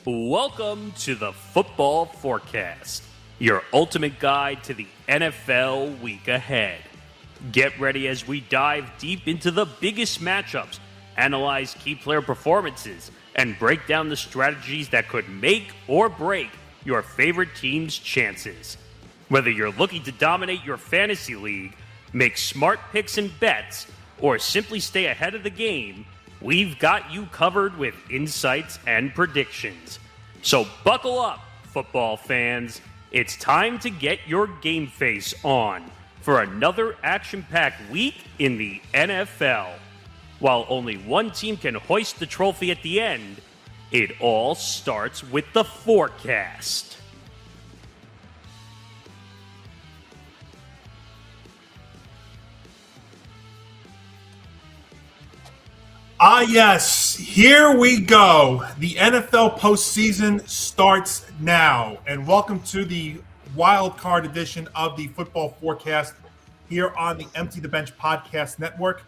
Welcome to the Football Forecast, your ultimate guide to the NFL week ahead. Get ready as we dive deep into the biggest matchups, analyze key player performances, and break down the strategies that could make or break your favorite team's chances. Whether you're looking to dominate your fantasy league, make smart picks and bets, or simply stay ahead of the game, we've got you covered with insights and predictions. So buckle up, football fans. It's time to get your game face on for another action-packed week in the NFL. While only one team can hoist the trophy at the end, it all starts with the forecast. Yes, here we go. The NFL postseason starts now. And welcome to the wild card edition of the Football Forecast here on the Empty the Bench Podcast Network.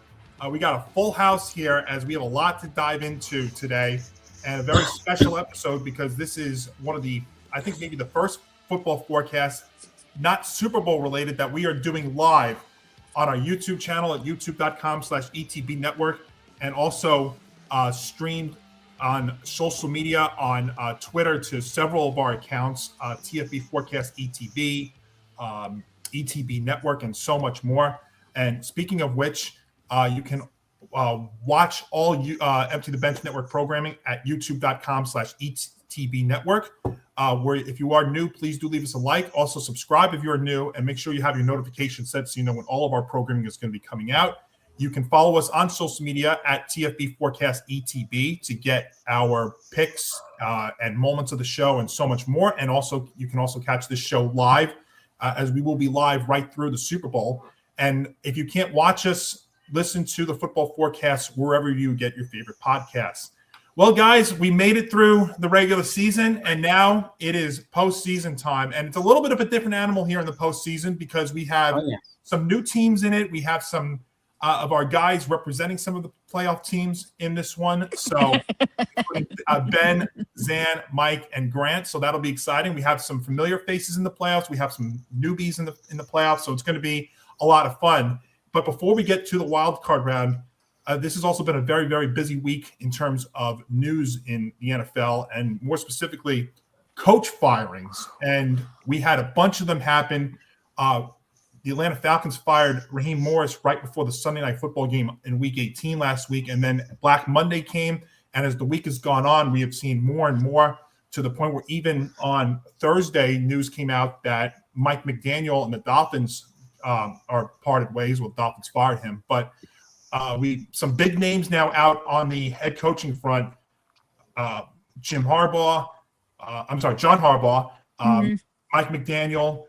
We got a full house here as we have a lot to dive into today, and a very special episode because this is one of the, I think maybe the first football forecast, not Super Bowl related, that we are doing live on our YouTube channel at youtube.com/ETB Network. And also streamed on social media, on Twitter to several of our accounts, TFB Forecast ETB, ETB Network, and so much more. And speaking of which, you can watch all Empty the Bench Network programming at youtube.com/ETB Network. Where if you are new, please do leave us a like. Also subscribe if you're new, and make sure you have your notifications set so you know when all of our programming is going to be coming out. You can follow us on social media at TFB Forecast ETB to get our picks and moments of the show and so much more. And also, you can also catch this show live as we will be live right through the Super Bowl. And if you can't watch us, listen to the Football Forecast wherever you get your favorite podcasts. Well, guys, we made it through the regular season, and now it is postseason time. And it's a little bit of a different animal here in the postseason because we have some new teams in it. We have some of our guys representing some of the playoff teams in this one. So Ben, Zan, Mike, and Grant. So that'll be exciting. We have some familiar faces in the playoffs. We have some newbies in the playoffs. So it's going to be a lot of fun. But before we get to the wild card round, this has also been a very, very busy week in terms of news in the NFL, and more specifically, coach firings. And we had a bunch of them happen. The Atlanta Falcons fired Raheem Morris right before the Sunday Night Football game in Week 18 last week, and then Black Monday came, and as the week has gone on, we have seen more and more to the point where even on Thursday, news came out that Mike McDaniel and the Dolphins are parted ways. Well, the Dolphins fired him, but some big names now out on the head coaching front. John Harbaugh, Mike McDaniel,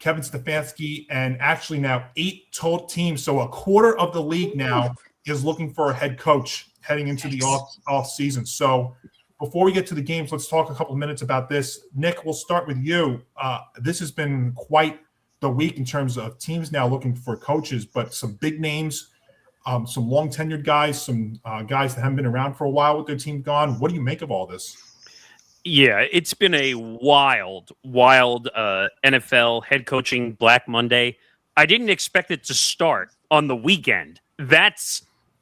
Kevin Stefanski, and actually now 8 total teams. So a quarter of the league now is looking for a head coach heading into the off season. So before we get to the games, let's talk a couple of minutes about this. Nick, we'll start with you. This has been quite the week in terms of teams now looking for coaches, but some big names, some long tenured guys, some guys that haven't been around for a while with their team gone. What do you make of all this? Yeah, it's been a wild NFL head coaching Black Monday. I didn't expect it to start on the weekend.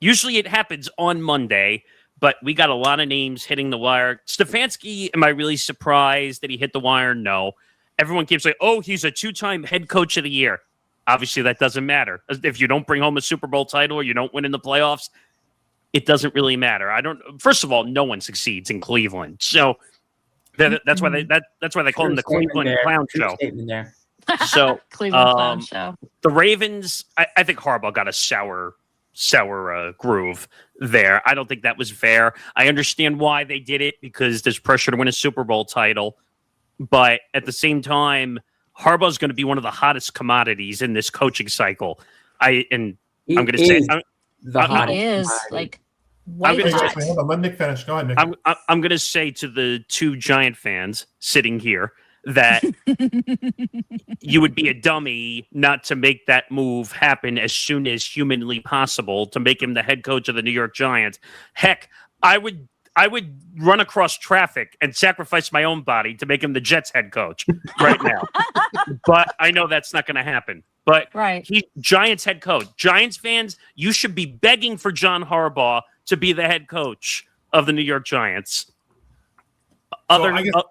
Usually it happens on Monday, but we got a lot of names hitting the wire. Stefanski, am I really surprised that he hit the wire? No. Everyone keeps saying, oh, he's a 2-time head coach of the year. Obviously, that doesn't matter. If you don't bring home a Super Bowl title or you don't win in the playoffs, it doesn't really matter. First of all, no one succeeds in Cleveland. So that's why they call him the Cleveland Clown Show. So Cleveland Clown Show. The Ravens, I think Harbaugh got a sour groove there. I don't think that was fair. I understand why they did it because there's pressure to win a Super Bowl title, but at the same time, Harbaugh's going to be one of the hottest commodities in this coaching cycle. I'm going to say the hottest. White hot. Hold on, let Nick finish. Go ahead, Nick. I'm going to say to the 2 Giant fans sitting here that you would be a dummy not to make that move happen as soon as humanly possible to make him the head coach of the New York Giants. Heck, I would I would run across traffic and sacrifice my own body to make him the Jets head coach right now. But I know that's not going to happen. But he's Giants head coach. Giants fans, you should be begging for John Harbaugh to be the head coach of the New York Giants. I'm sorry. Go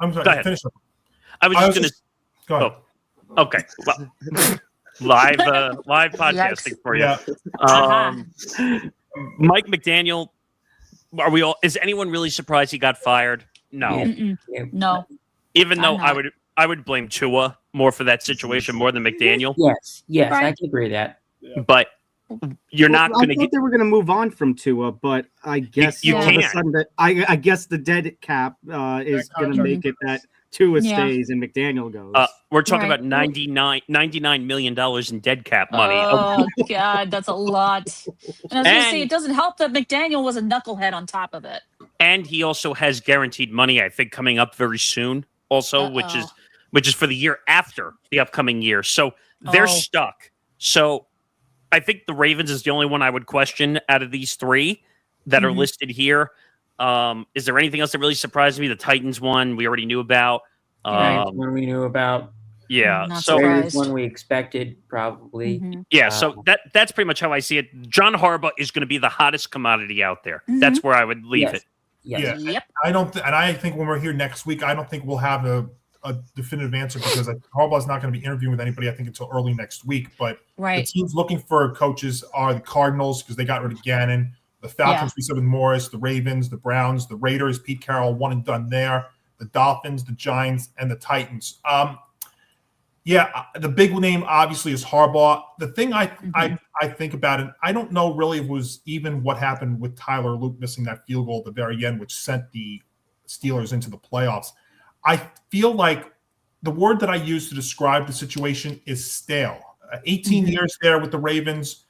ahead. Finish up. I was just going to. Go ahead. Oh, okay. Well, live podcasting for you. Yeah. Mike McDaniel. Is anyone really surprised he got fired? No. No. Even though I would blame Tua more for that situation more than McDaniel. Yes, I can agree with that. But you're not going to get. They were going to move on from Tua, but I guess you all can't. of a sudden I guess the dead cap is going to make it that Tua stays and McDaniel goes. We're talking about $99 million in dead cap money. Oh, God, that's a lot. And I was going to say, it doesn't help that McDaniel was a knucklehead on top of it. And he also has guaranteed money, I think, coming up very soon also, which is for the year after the upcoming year. So they're stuck. So I think the Ravens is the only one I would question out of these three that are listed here. Is there anything else that really surprised me? The Titans one we already knew about. One we knew about. Yeah. Not So surprised. One we expected, probably. Yeah, so that's pretty much how I see it. John Harbaugh is going to be the hottest commodity out there. That's where I would leave it. Yes. Yeah. I think when we're here next week, I don't think we'll have a definitive answer because Harbaugh's not going to be interviewing with anybody, I think, until early next week. But the teams looking for coaches are the Cardinals because they got rid of Gannon, the Falcons, we said with Morris, the Ravens, the Browns, the Raiders, Pete Carroll, one and done there, the Dolphins, the Giants, and the Titans. The big name obviously is Harbaugh. The thing I think about it, I don't know really if it was even what happened with Tyler Luke missing that field goal at the very end, which sent the Steelers into the playoffs. I feel like the word that I use to describe the situation is stale. 18 years there with the Ravens.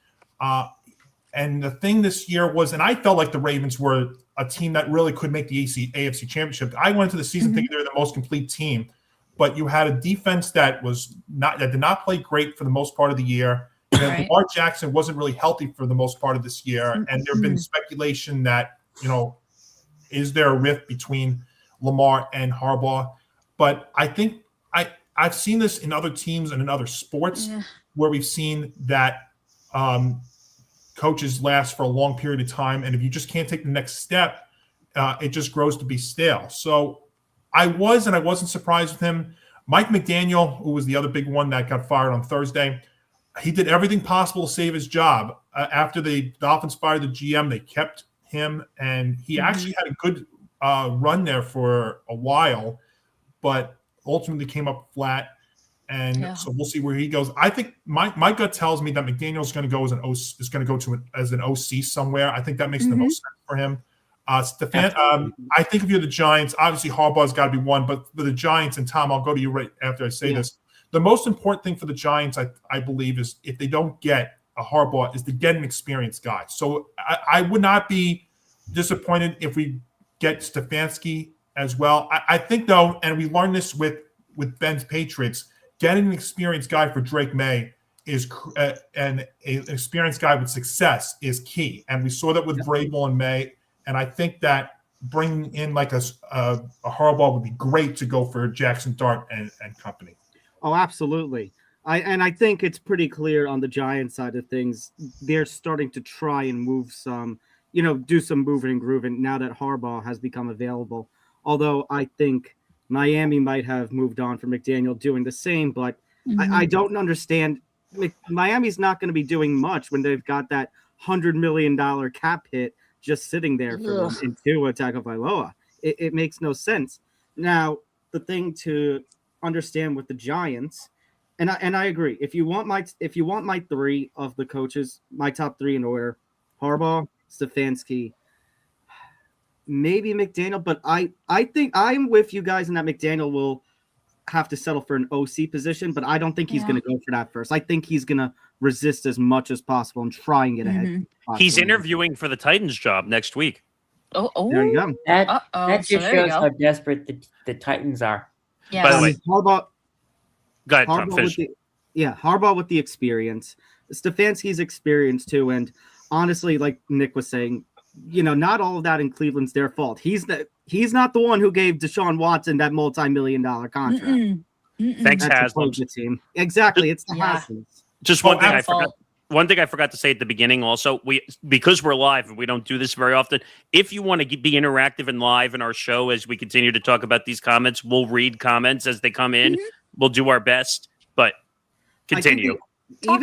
And the thing this year was, and I felt like the Ravens were a team that really could make the AFC Championship. I went into the season thinking they were the most complete team. But you had a defense that did not play great for the most part of the year. Lamar Jackson wasn't really healthy for the most part of this year, and there have been speculation that is there a rift between Lamar and Harbaugh? But I think I've seen this in other teams and in other sports where we've seen that coaches last for a long period of time, and if you just can't take the next step, it just grows to be stale. So I wasn't surprised with him. Mike McDaniel, who was the other big one that got fired on Thursday, he did everything possible to save his job. After the Dolphins fired the GM, they kept him, and he actually had a good run there for a while, but ultimately came up flat. And so we'll see where he goes. I think my gut tells me that McDaniel's going to go as an OC somewhere. I think that makes the most sense for him. Stefan, I think if you're the Giants, obviously Harbaugh's got to be one, but for the Giants, and Tom, I'll go to you right after I say this. The most important thing for the Giants, I believe, is if they don't get a Harbaugh, is to get an experienced guy. So I would not be disappointed if we get Stefanski as well. I think, though, and we learned this with Ben's Patriots, getting an experienced guy for Drake May is and an experienced guy with success is key. And we saw that with Vrabel and May. And I think that bringing in like a Harbaugh would be great to go for Jackson Dart and company. Oh, absolutely. I think it's pretty clear on the Giants side of things. They're starting to try and move some, do some moving and grooving now that Harbaugh has become available. Although I think Miami might have moved on from McDaniel doing the same, but I don't understand. Miami's not going to be doing much when they've got that $100 million cap hit just sitting there for them in Tua Tagovailoa. It makes no sense. Now, the thing to understand with the Giants, and I agree. If you want my three of the coaches, my top three in order, Harbaugh, Stefanski, maybe McDaniel, but I think I'm with you guys in that McDaniel will have to settle for an OC position, but I don't think he's going to go for that first. I think he's going to resist as much as possible and try and get ahead. He's interviewing for the Titans job next week. Oh, there you go. That just shows how desperate the Titans are. Yeah. By the way, Harbaugh. Go ahead, Tom. Finish. Harbaugh with the experience, Stefanski's experience too, and honestly, like Nick was saying, not all of that in Cleveland's their fault. He's not the one who gave Deshaun Watson that multi-million-dollar contract. Thanks, Haslam. The team. Exactly, it's the Haslams. Just one thing I forgot. One thing I forgot to say at the beginning also, because we're live and we don't do this very often, if you want to be interactive and live in our show as we continue to talk about these comments, we'll read comments as they come in. We'll do our best, but continue. I'll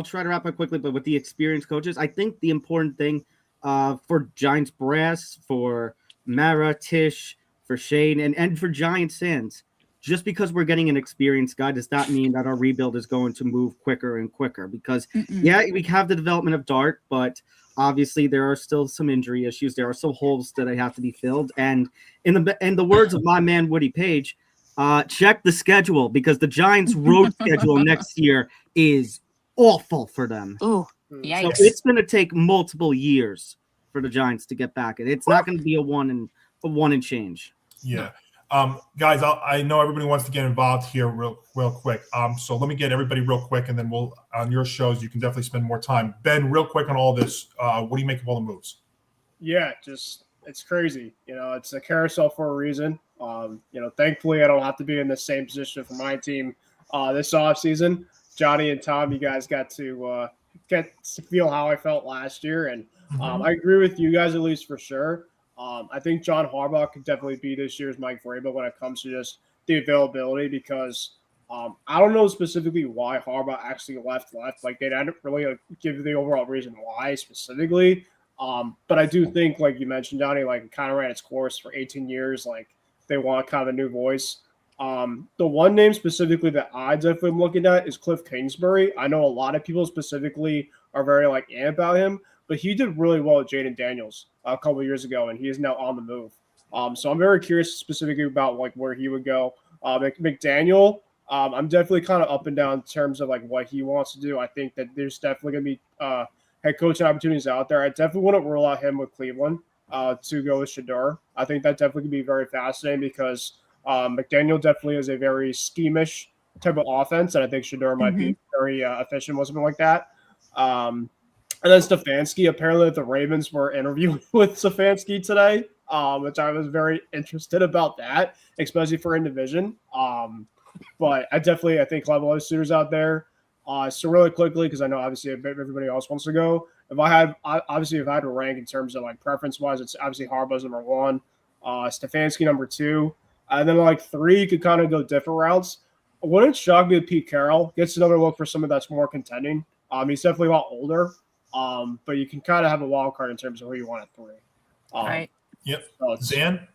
try to wrap up quickly, but with the experienced coaches, I think the important thing for Giants brass, for Mara, Tish, for Shane, and for Giants fans, just because we're getting an experienced guy does not mean that our rebuild is going to move quicker and quicker. Because, we have the development of Dart, but obviously there are still some injury issues. There are some holes that have to be filled. And in the words of my man Woody Page, check the schedule, because the Giants' road schedule next year is awful for them. Ooh, yikes. So it's going to take multiple years for the Giants to get back. It's not going to be a one and change. Yeah. Guys, I know everybody wants to get involved here real quick. So let me get everybody real quick, and then we'll, on your shows, you can definitely spend more time. Ben, real quick on all this, what do you make of all the moves? Yeah, it's crazy. It's a carousel for a reason. Thankfully I don't have to be in the same position for my team this offseason. Johnny and Tom, you guys got to feel how I felt last year, and I agree with you guys at least for sure. I think John Harbaugh could definitely be this year's Mike Vrabel when it comes to just the availability, because I don't know specifically why Harbaugh actually left. Like, they didn't really give the overall reason why specifically. But I do think, like you mentioned, Johnny, like, it kind of ran its course for 18 years. Like, they want kind of a new voice. The one name specifically that I definitely am looking at is Cliff Kingsbury. I know a lot of people specifically are very about him, but he did really well at Jaden Daniels a couple of years ago, and he is now on the move. So I'm very curious specifically about where he would go. McDaniel, I'm definitely kind of up and down in terms of what he wants to do. I think that there's definitely going to be head coaching opportunities out there. I definitely wouldn't rule out him with Cleveland to go with Shador. I think that definitely could be very fascinating, because McDaniel definitely is a very schemish type of offense, and I think Shador might be very efficient with something like that. And then Stefanski, apparently the Ravens were interviewing with Stefanski today, which I was very interested about that, especially for in division. But I think level of suitors out there. So really quickly, because I know obviously everybody else wants to go. If I had to rank in terms of preference wise, it's obviously Harbaugh's number one, Stefanski number two, and then 3 you could kind of go different routes. I wouldn't shock me if Pete Carroll gets another look for someone that's more contending. He's definitely a lot older, but you can kind of have a wild card in terms of who you want at 3. Right. Yep. Dan?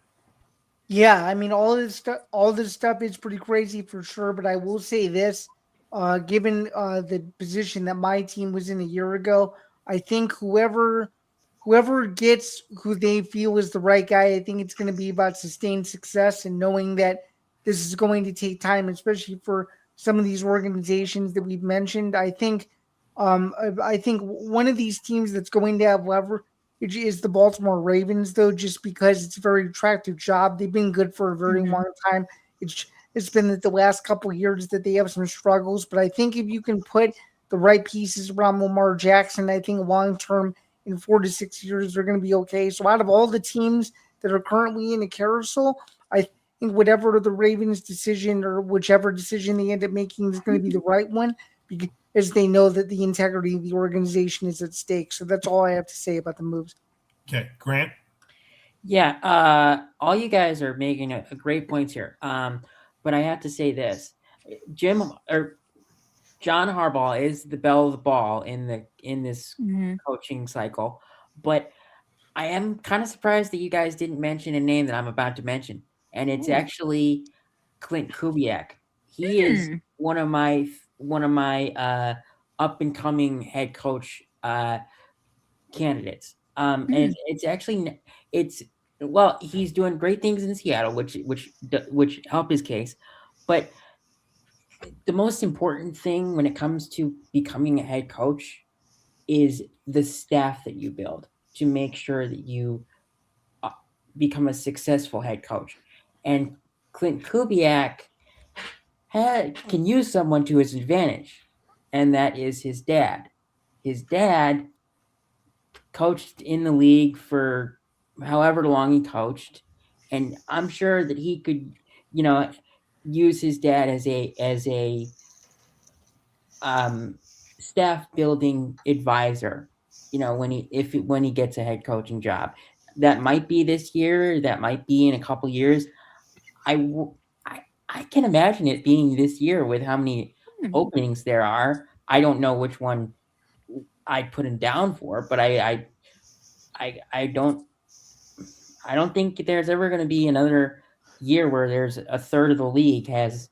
Yeah, I mean, all this stuff is pretty crazy for sure, but I will say this. Given the position that my team was in a year ago, I think whoever gets who they feel is the right guy, I think it's going to be about sustained success and knowing that this is going to take time, especially for some of these organizations that we've mentioned. I think one of these teams that's going to have leverage is the Baltimore Ravens, though, just because it's a very attractive job. They've been good for a very long time. It's been the last couple of years that they have some struggles, but I think if you can put the right pieces around Lamar Jackson, I think long-term in 4 to 6 years, they're going to be okay. So out of all the teams that are currently in the carousel, I think whatever the Ravens' decision or whichever decision they end up making is going to be the right one, because they know that the integrity of the organization is at stake. So that's all I have to say about the moves. Okay, Grant? Yeah, all you guys are making a great points here. But I have to say this: John Harbaugh is the belle of the ball in this coaching cycle. But I am kind of surprised that you guys didn't mention a name that I'm about to mention, and it's actually Clint Kubiak. He is one of my up and coming head coach candidates. And he's doing great things in Seattle, which help his case. But the most important thing when it comes to becoming a head coach is the staff that you build to make sure that you become a successful head coach. And Clint Kubiak can use someone to his advantage, and that is his dad. His dad coached in the league for however long he coached, and I'm sure that he could, use his dad as a staff building advisor. When he gets a head coaching job, that might be this year, that might be in a couple years. I can imagine it being this year with how many openings there are. I don't know which one I'd put him down for, but I don't think there's ever going to be another year where there's a third of the league has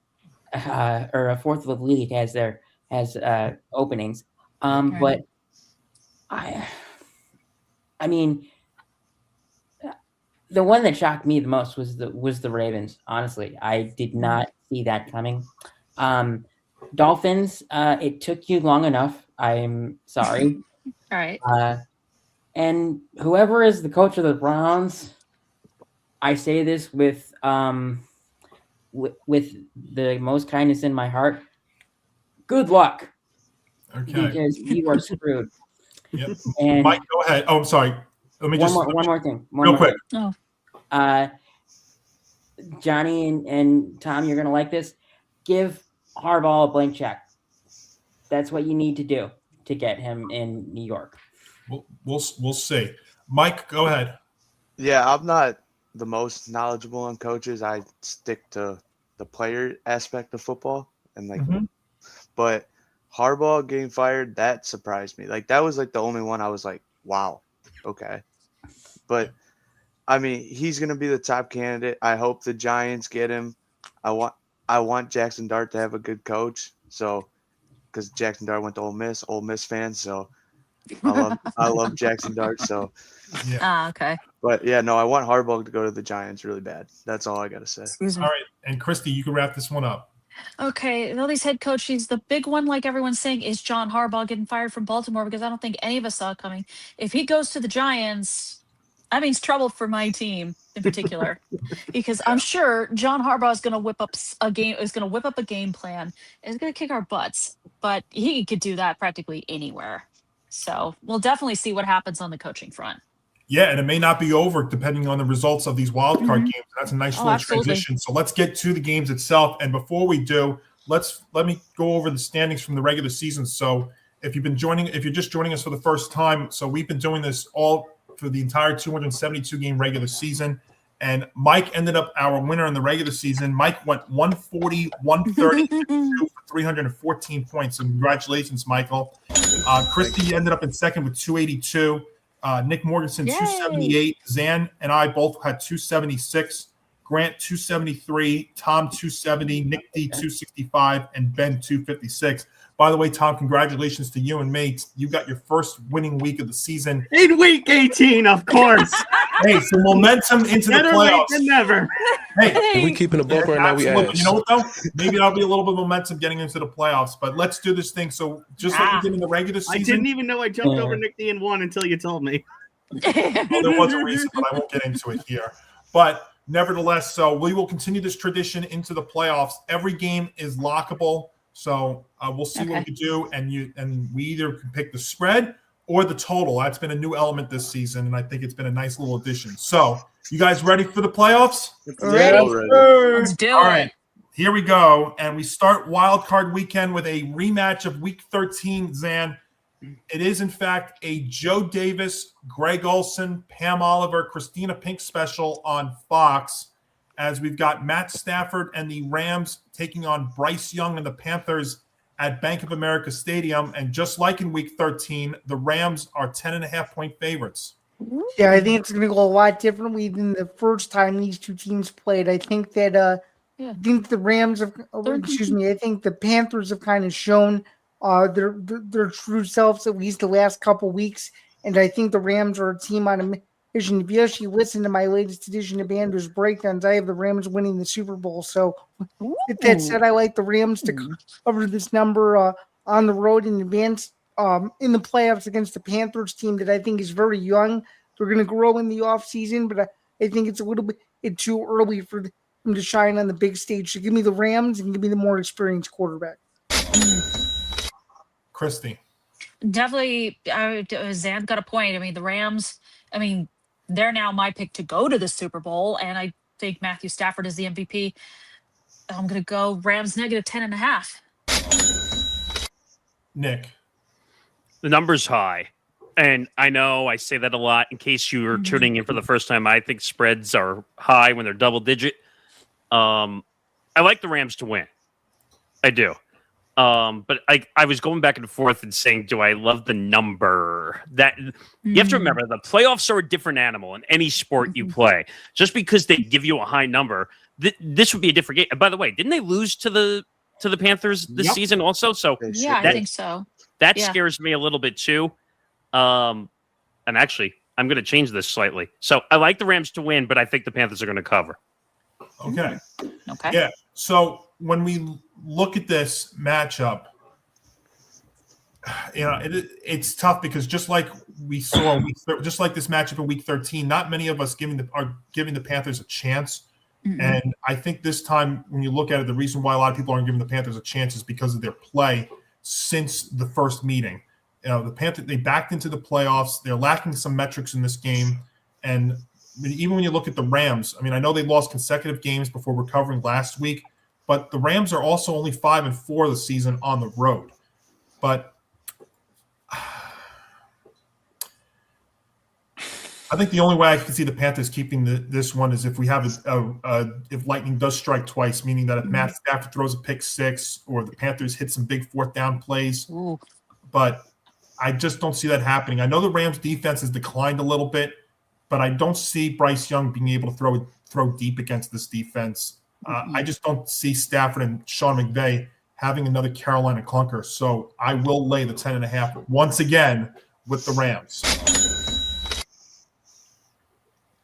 or a fourth of the league has openings. But I mean, the one that shocked me the most was the Ravens. Honestly, I did not see that coming. Dolphins, it took you long enough. I'm sorry. All right. And whoever is the coach of the Browns, I say this with the most kindness in my heart. Good luck. Okay. Because you are screwed. Yep. And Mike, go ahead. Oh, I'm sorry. Let me one more thing. Real quick. Johnny and Tom, you're gonna like this. Give Harbaugh a blank check. That's what you need to do to get him in New York. We'll see. Mike, go ahead. Yeah, I'm not the most knowledgeable on coaches. I stick to the player aspect of football, and but Harbaugh getting fired, that surprised me. Like, that was like the only one I was like, wow, okay. But I mean, he's gonna be the top candidate. I hope the Giants get him. I want Jackson Dart to have a good coach. So, because Jackson Dart went to Ole Miss fans. So, I love Jackson Dart. So, yeah. Okay. But yeah, no, I want Harbaugh to go to the Giants really bad. That's all I gotta say. Excuse me. All right, and Christy, you can wrap this one up. Okay, all these head coaches, the big one, like everyone's saying, is John Harbaugh getting fired from Baltimore, because I don't think any of us saw it coming. If he goes to the Giants, that means trouble for my team in particular, because I'm sure John Harbaugh is going to whip up a game plan, and is going to kick our butts. But he could do that practically anywhere. So we'll definitely see what happens on the coaching front. Yeah, and it may not be over depending on the results of these wild card games. That's a nice little transition. So let's get to the games itself. And before we do, let me go over the standings from the regular season. So if you're just joining us for the first time, so we've been doing this all for the entire 272 game regular season. And Mike ended up our winner in the regular season. Mike went 140, 130 for 314 points. So congratulations, Michael. Christy ended up in second with 282. Nick Morganson, 278. Zan and I both had 276. Grant, 273. Tom, 270. Nick D, 265. And Ben, 256. By the way, Tom, congratulations to you and me. You got your first winning week of the season. In week 18, of course. Hey, some momentum into the playoffs. Late than never. Hey, we keeping the book right now. We ask. You know what, though? Maybe that'll be a little bit of momentum getting into the playoffs. But let's do this thing. So just like we did in the regular season. I didn't even know I jumped over Nick D and won until you told me. Well, there was a reason, but I won't get into it here. But nevertheless, so we will continue this tradition into the playoffs. Every game is lockable. So we'll see what we do, and we either can pick the spread or the total. That's been a new element this season, and I think it's been a nice little addition. So, you guys ready for the playoffs? Ready. Let's do it. All right, here we go, and we start Wild Card Weekend with a rematch of Week 13. Zan, it is in fact a Joe Davis, Greg Olson, Pam Oliver, Christina Pink special on Fox, as we've got Matt Stafford and the Rams taking on Bryce Young and the Panthers at Bank of America Stadium. And just like in Week 13, the Rams are 10.5-point favorites. Yeah, I think it's going to go a lot differently than the first time these two teams played. I think that I think the Rams have, I think the Panthers have kind of shown their true selves, at least the last couple weeks. And I think the Rams are a team on a mission. If you actually listen to my latest edition of Andrew's Breakdowns, I have the Rams winning the Super Bowl. So with that said, I like the Rams to cover this number on the road in advance in the playoffs against the Panthers team that I think is very young. They're going to grow in the offseason, but I think it's a little bit too early for them to shine on the big stage. So give me the Rams and give me the more experienced quarterback. Christy. Definitely, Zan got a point. I mean, the Rams, I mean, they're now my pick to go to the Super Bowl, and I think Matthew Stafford is the MVP. I'm going to go Rams negative 10.5. Nick. The number's high. And I know I say that a lot. In case you were tuning in for the first time, I think spreads are high when they're double digit. I like the Rams to win. I do. But I was going back and forth and saying, do I love the number? That you have to remember, the playoffs are a different animal in any sport you play. Just because they give you a high number, this would be a different game. And by the way, didn't they lose to the Panthers this season also? So yeah, I think so. That scares me a little bit too. And actually, I'm going to change this slightly. So I like the Rams to win, but I think the Panthers are going to cover. Okay. Okay. Yeah. So when we look at this matchup, it's tough because just like we saw, just like this matchup in Week 13, not many of us are giving the Panthers a chance. Mm-hmm. And I think this time, when you look at it, the reason why a lot of people aren't giving the Panthers a chance is because of their play since the first meeting. The Panthers, they backed into the playoffs. They're lacking some metrics in this game. And even when you look at the Rams, I mean, I know they lost consecutive games before recovering last week, but the Rams are also only 5-4 this season on the road. But I think the only way I can see the Panthers keeping this one is if we have if lightning does strike twice, meaning that if Matt Stafford throws a pick six or the Panthers hit some big fourth down plays. Ooh. But I just don't see that happening. I know the Rams defense has declined a little bit, but I don't see Bryce Young being able to throw deep against this defense. I just don't see Stafford and Sean McVay having another Carolina clunker. So I will lay the 10.5 once again with the Rams.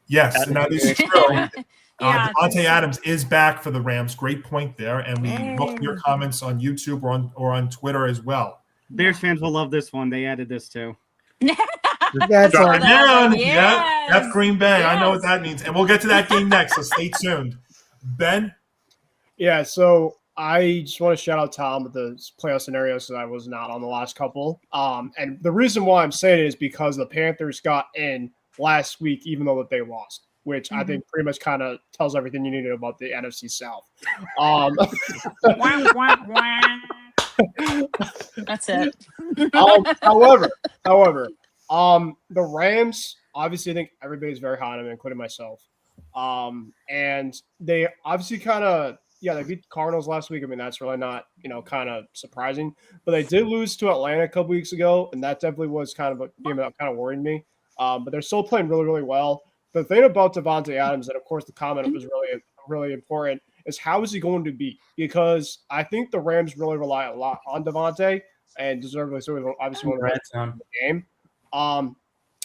Yes, and that is true. Devontae Adams is back for the Rams. Great point there. And we look your comments on YouTube or on Twitter as well. Bears fans will love this one. They added this too. That's right. Yeah, that's Green Bay. Yes. I know what that means. And we'll get to that game next, so stay tuned. Ben? Yeah, so I just want to shout out Tom with the playoff scenarios because I was not on the last couple. And the reason why I'm saying it is because the Panthers got in last week, even though that they lost, which I think pretty much kind of tells everything you need to know about the NFC South. That's it. However, the Rams, obviously, I think everybody's very high on them, including myself. And they obviously they beat the Cardinals last week. I mean, that's really not, kind of surprising. But they did lose to Atlanta a couple weeks ago, and that definitely was kind of a game that kind of worried me. But they're still playing really, really well. The thing about Devontae Adams, and of course the comment was really, really important, is how is he going to be? Because I think the Rams really rely a lot on Devontae and deservedly so. Obviously, one of the game.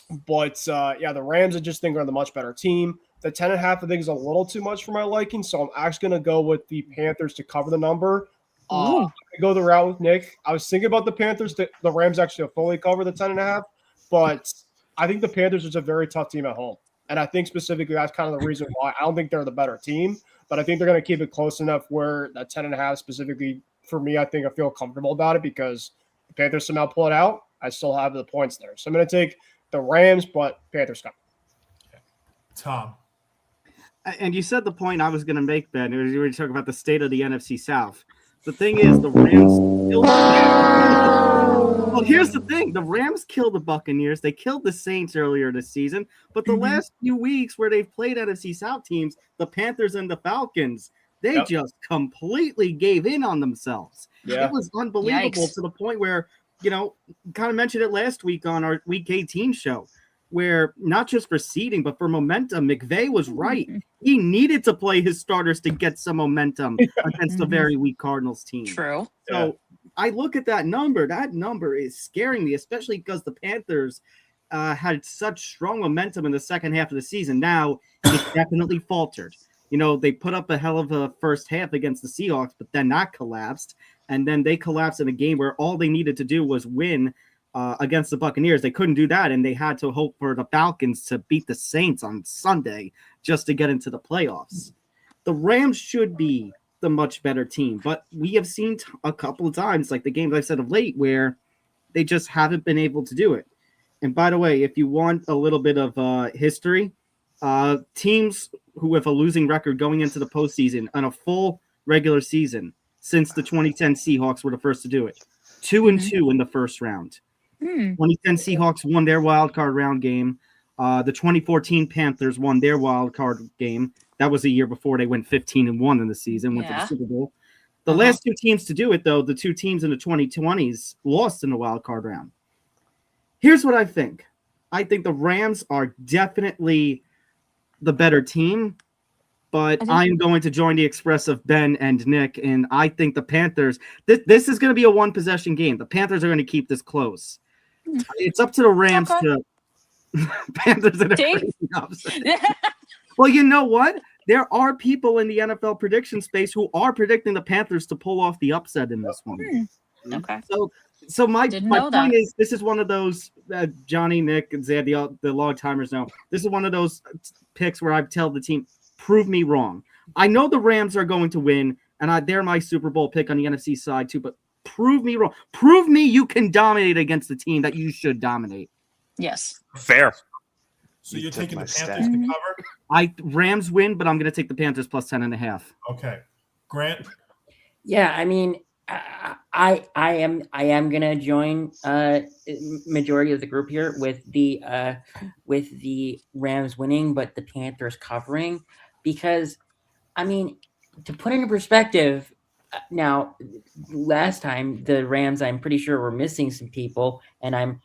The Rams I just think are the much better team. The 10.5 I think is a little too much for my liking, so I'm actually going to go with the Panthers to cover the number. I'm going to go the route with Nick. I was thinking about the Panthers, the Rams actually fully cover the 10.5, but I think the Panthers is a very tough team at home. And I think specifically that's kind of the reason why. I don't think they're the better team, but I think they're going to keep it close enough where that 10.5 specifically, for me, I think I feel comfortable about it because the Panthers somehow pull it out. I still have the points there. So I'm going to take the Rams, but Panthers come. Tom. And you said the point I was going to make, Ben. You were talking about the state of the NFC South. The thing is, the Rams killed Well, here's the thing. The Rams killed the Buccaneers. They killed the Saints earlier this season. But the last few weeks where they've played NFC South teams, the Panthers and the Falcons, they just completely gave in on themselves. Yeah. It was unbelievable to the point where, kind of mentioned it last week on our Week 18 show, where not just for seeding, but for momentum, McVay was right. He needed to play his starters to get some momentum against a very weak Cardinals team. True. So I look at that number. That number is scaring me, especially because the Panthers had such strong momentum in the second half of the season. Now, it definitely faltered. They put up a hell of a first half against the Seahawks, but then that collapsed. And then they collapsed in a game where all they needed to do was win against the Buccaneers. They couldn't do that, and they had to hope for the Falcons to beat the Saints on Sunday just to get into the playoffs. The Rams should be the much better team, but we have seen a couple of times, like the games I've said of late, where They just haven't been able to do it. And by the way, if you want a little bit of history, teams who have a losing record going into the postseason on a full regular season since the 2010 Seahawks were the first to do it. 2-2 in the first round. 2010 Seahawks won their wild card round game. The 2014 Panthers won their wild card game. That was a year before they went 15-1 in the season, went to the Super Bowl. The last two teams to do it, though, the two teams in the 2020s lost in the wild card round. Here's what I think. I think the Rams are definitely the better team, but I'm going to join the express of Ben and Nick, and I think the Panthers, this is going to be a one-possession game. The Panthers are going to keep this close. It's up to the Rams to Panthers are the crazy upset. Well, you know what? There are people in the NFL prediction space who are predicting the Panthers to pull off the upset in this one. Okay. So my point is, this is one of those Johnny, Nick, and Zad, the log timers know. This is one of those picks where I tell the team, prove me wrong. I know the Rams are going to win, and they're my Super Bowl pick on the NFC side too. But prove me wrong. Prove me you can dominate against the team that you should dominate. Yes. Fair. So you're taking the Panthers to cover? Rams win, but I'm going to take the Panthers plus 10.5. Okay. Grant? Yeah, I mean, I am gonna join majority of the group here with the Rams winning, but the Panthers covering, because I mean, to put into perspective, now last time the Rams, I'm pretty sure were missing some people, and I'm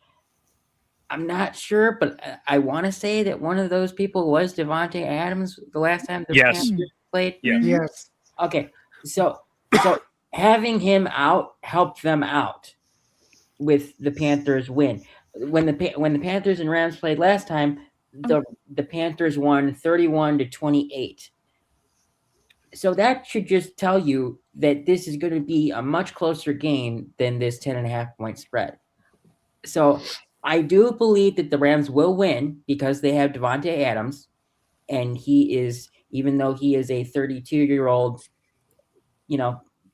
not sure, but I want to say that one of those people was Devontae Adams the last time the Panthers played. Yes. Okay, so having him out helped them out with the Panthers win. When the Panthers and Rams played last time, the Panthers won 31-28. So that should just tell you that this is going to be a much closer game than this 10.5 point spread. So I do believe that the Rams will win because they have Devontae Adams, and he is, even though he is a 32-year-old,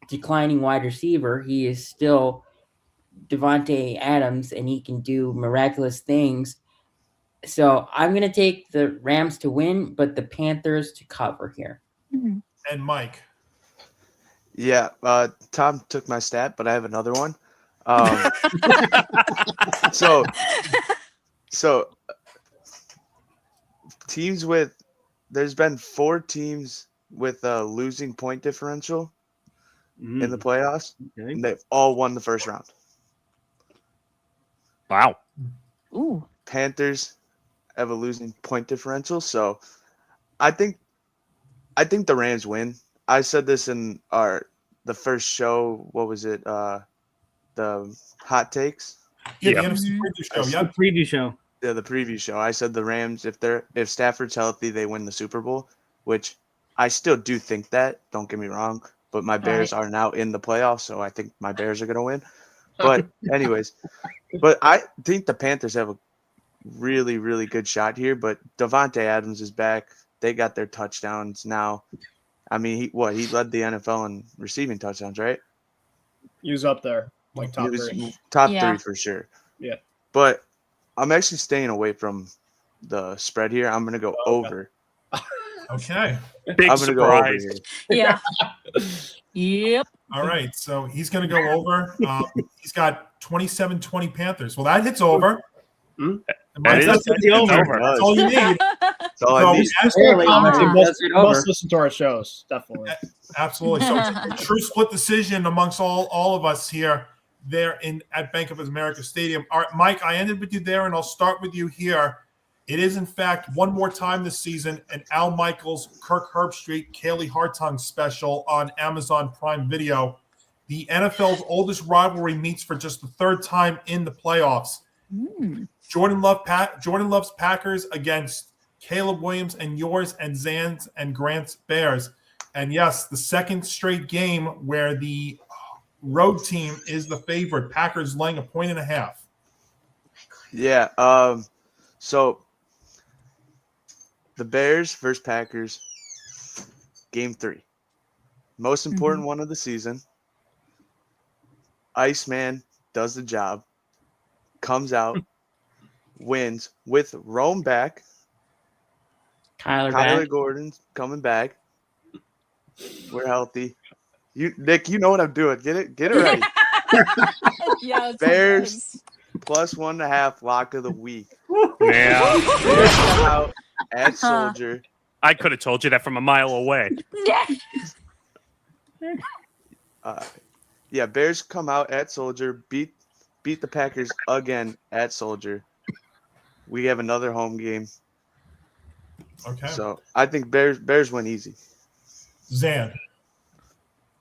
declining wide receiver, he is still Devontae Adams, and he can do miraculous things. So I'm going to take the Rams to win, but the Panthers to cover here. And Mike? Yeah, Tom took my stat, but I have another one. So teams there's been 4 teams with a losing point differential in the playoffs, and they've all won the first round. Wow. Ooh. Panthers have a losing point differential, so I think the Rams win. I said this in the first show. What was it? The hot takes. Yeah, the NFC preview show. The preview show. Yeah, the preview show. I said the Rams, if Stafford's healthy, they win the Super Bowl, which I still do think that. Don't get me wrong, but my Bears are now in the playoffs, so I think my Bears are going to win. But anyways, but I think the Panthers have a really, really good shot here. But Devontae Adams is back. They got their touchdowns now. I mean, he led the NFL in receiving touchdowns, right? He was up there, like top 3. Top 3 for sure. Yeah. But I'm actually staying away from the spread here. I'm going to go over. Okay. Big I'm going to go over surprise. here. Yeah. Yep. All right. So he's going to go over. He's got 27-20 Panthers. Well, that hits over. That's over. That's all you need. That's all I need. Must listen to our shows, definitely. Absolutely. So it's a true split decision amongst all of us here there at Bank of America Stadium. All right, Mike, I ended with you there, and I'll start with you here. It is, in fact, one more time this season, an Al Michaels, Kirk Herbstreit, Kaylee Hartung special on Amazon Prime Video. The NFL's oldest rivalry meets for just the 3rd time in the playoffs. Jordan Love's Packers against Caleb Williams and yours and Zan's and Grant's Bears. And yes, the 2nd straight game where the road team is the favorite. Packers laying 1.5 points. Yeah. So the Bears versus Packers, game 3. Most important one of the season. Iceman does the job. comes out, wins with Rome back. Kyler back. Gordon's coming back. We're healthy. Nick, you know what I'm doing. Get it ready. Yes, Bears plus 1.5 lock of the week. Yeah. Bears come out at Soldier. I could have told you that from a mile away. Yeah, Bears come out at Soldier, beat the Packers again at Soldier. We have another home game. Okay. So I think Bears win easy. Zan.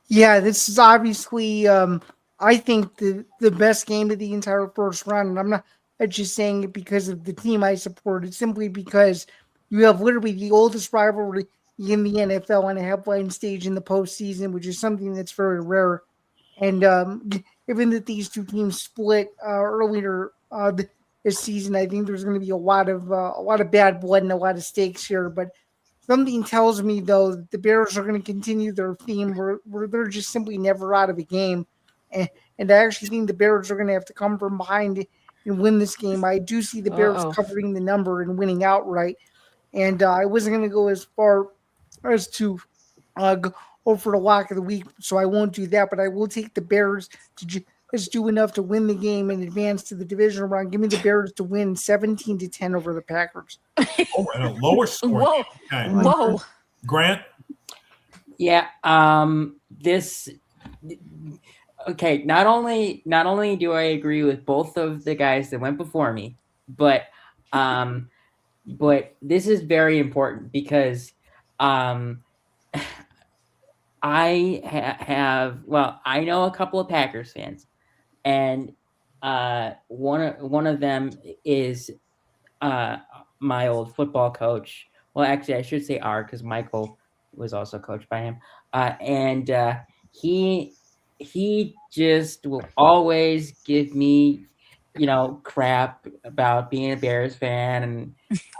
Yeah, this is obviously, I think, the best game of the entire first round. And I'm not just saying it because of the team I support. It's simply because you have literally the oldest rivalry in the NFL on a headline stage in the postseason, which is something that's very rare. And given that these two teams split earlier this season, I think there's going to be a lot of bad blood and a lot of stakes here. But something tells me, though, that the Bears are going to continue their theme where they're just simply never out of a game. And I actually think the Bears are going to have to come from behind and win this game. I do see the Bears covering the number and winning outright. And I wasn't going to go as far as to go for the lock of the week, so I won't do that. But I will take the Bears to just do enough to win the game and advance to the divisional round. Give me the Bears to win 17-10 over the Packers. Oh, and a lower score. Whoa. Okay. Whoa. Grant. Yeah. Okay. Not only do I agree with both of the guys that went before me, but this is very important because I know a couple of Packers fans, and one of them is my old football coach. Well, actually, I should say because Michael was also coached by him, and he just will always give me, crap about being a Bears fan, and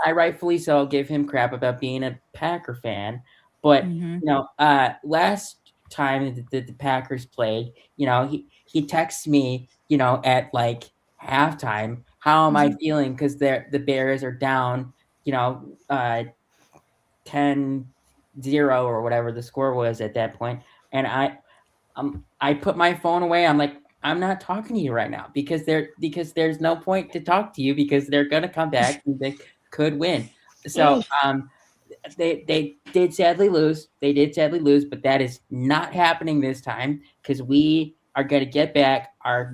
I rightfully so give him crap about being a Packer fan. But last time the Packers played, he texts me, at like halftime, how am I feeling? Because the Bears are down, 10-0 or whatever the score was at that point, and I put my phone away. I'm like, I'm not talking to you right now because there's no point to talk to you because they're gonna come back and they could win. So they did sadly lose. But that is not happening this time because we are gonna get back our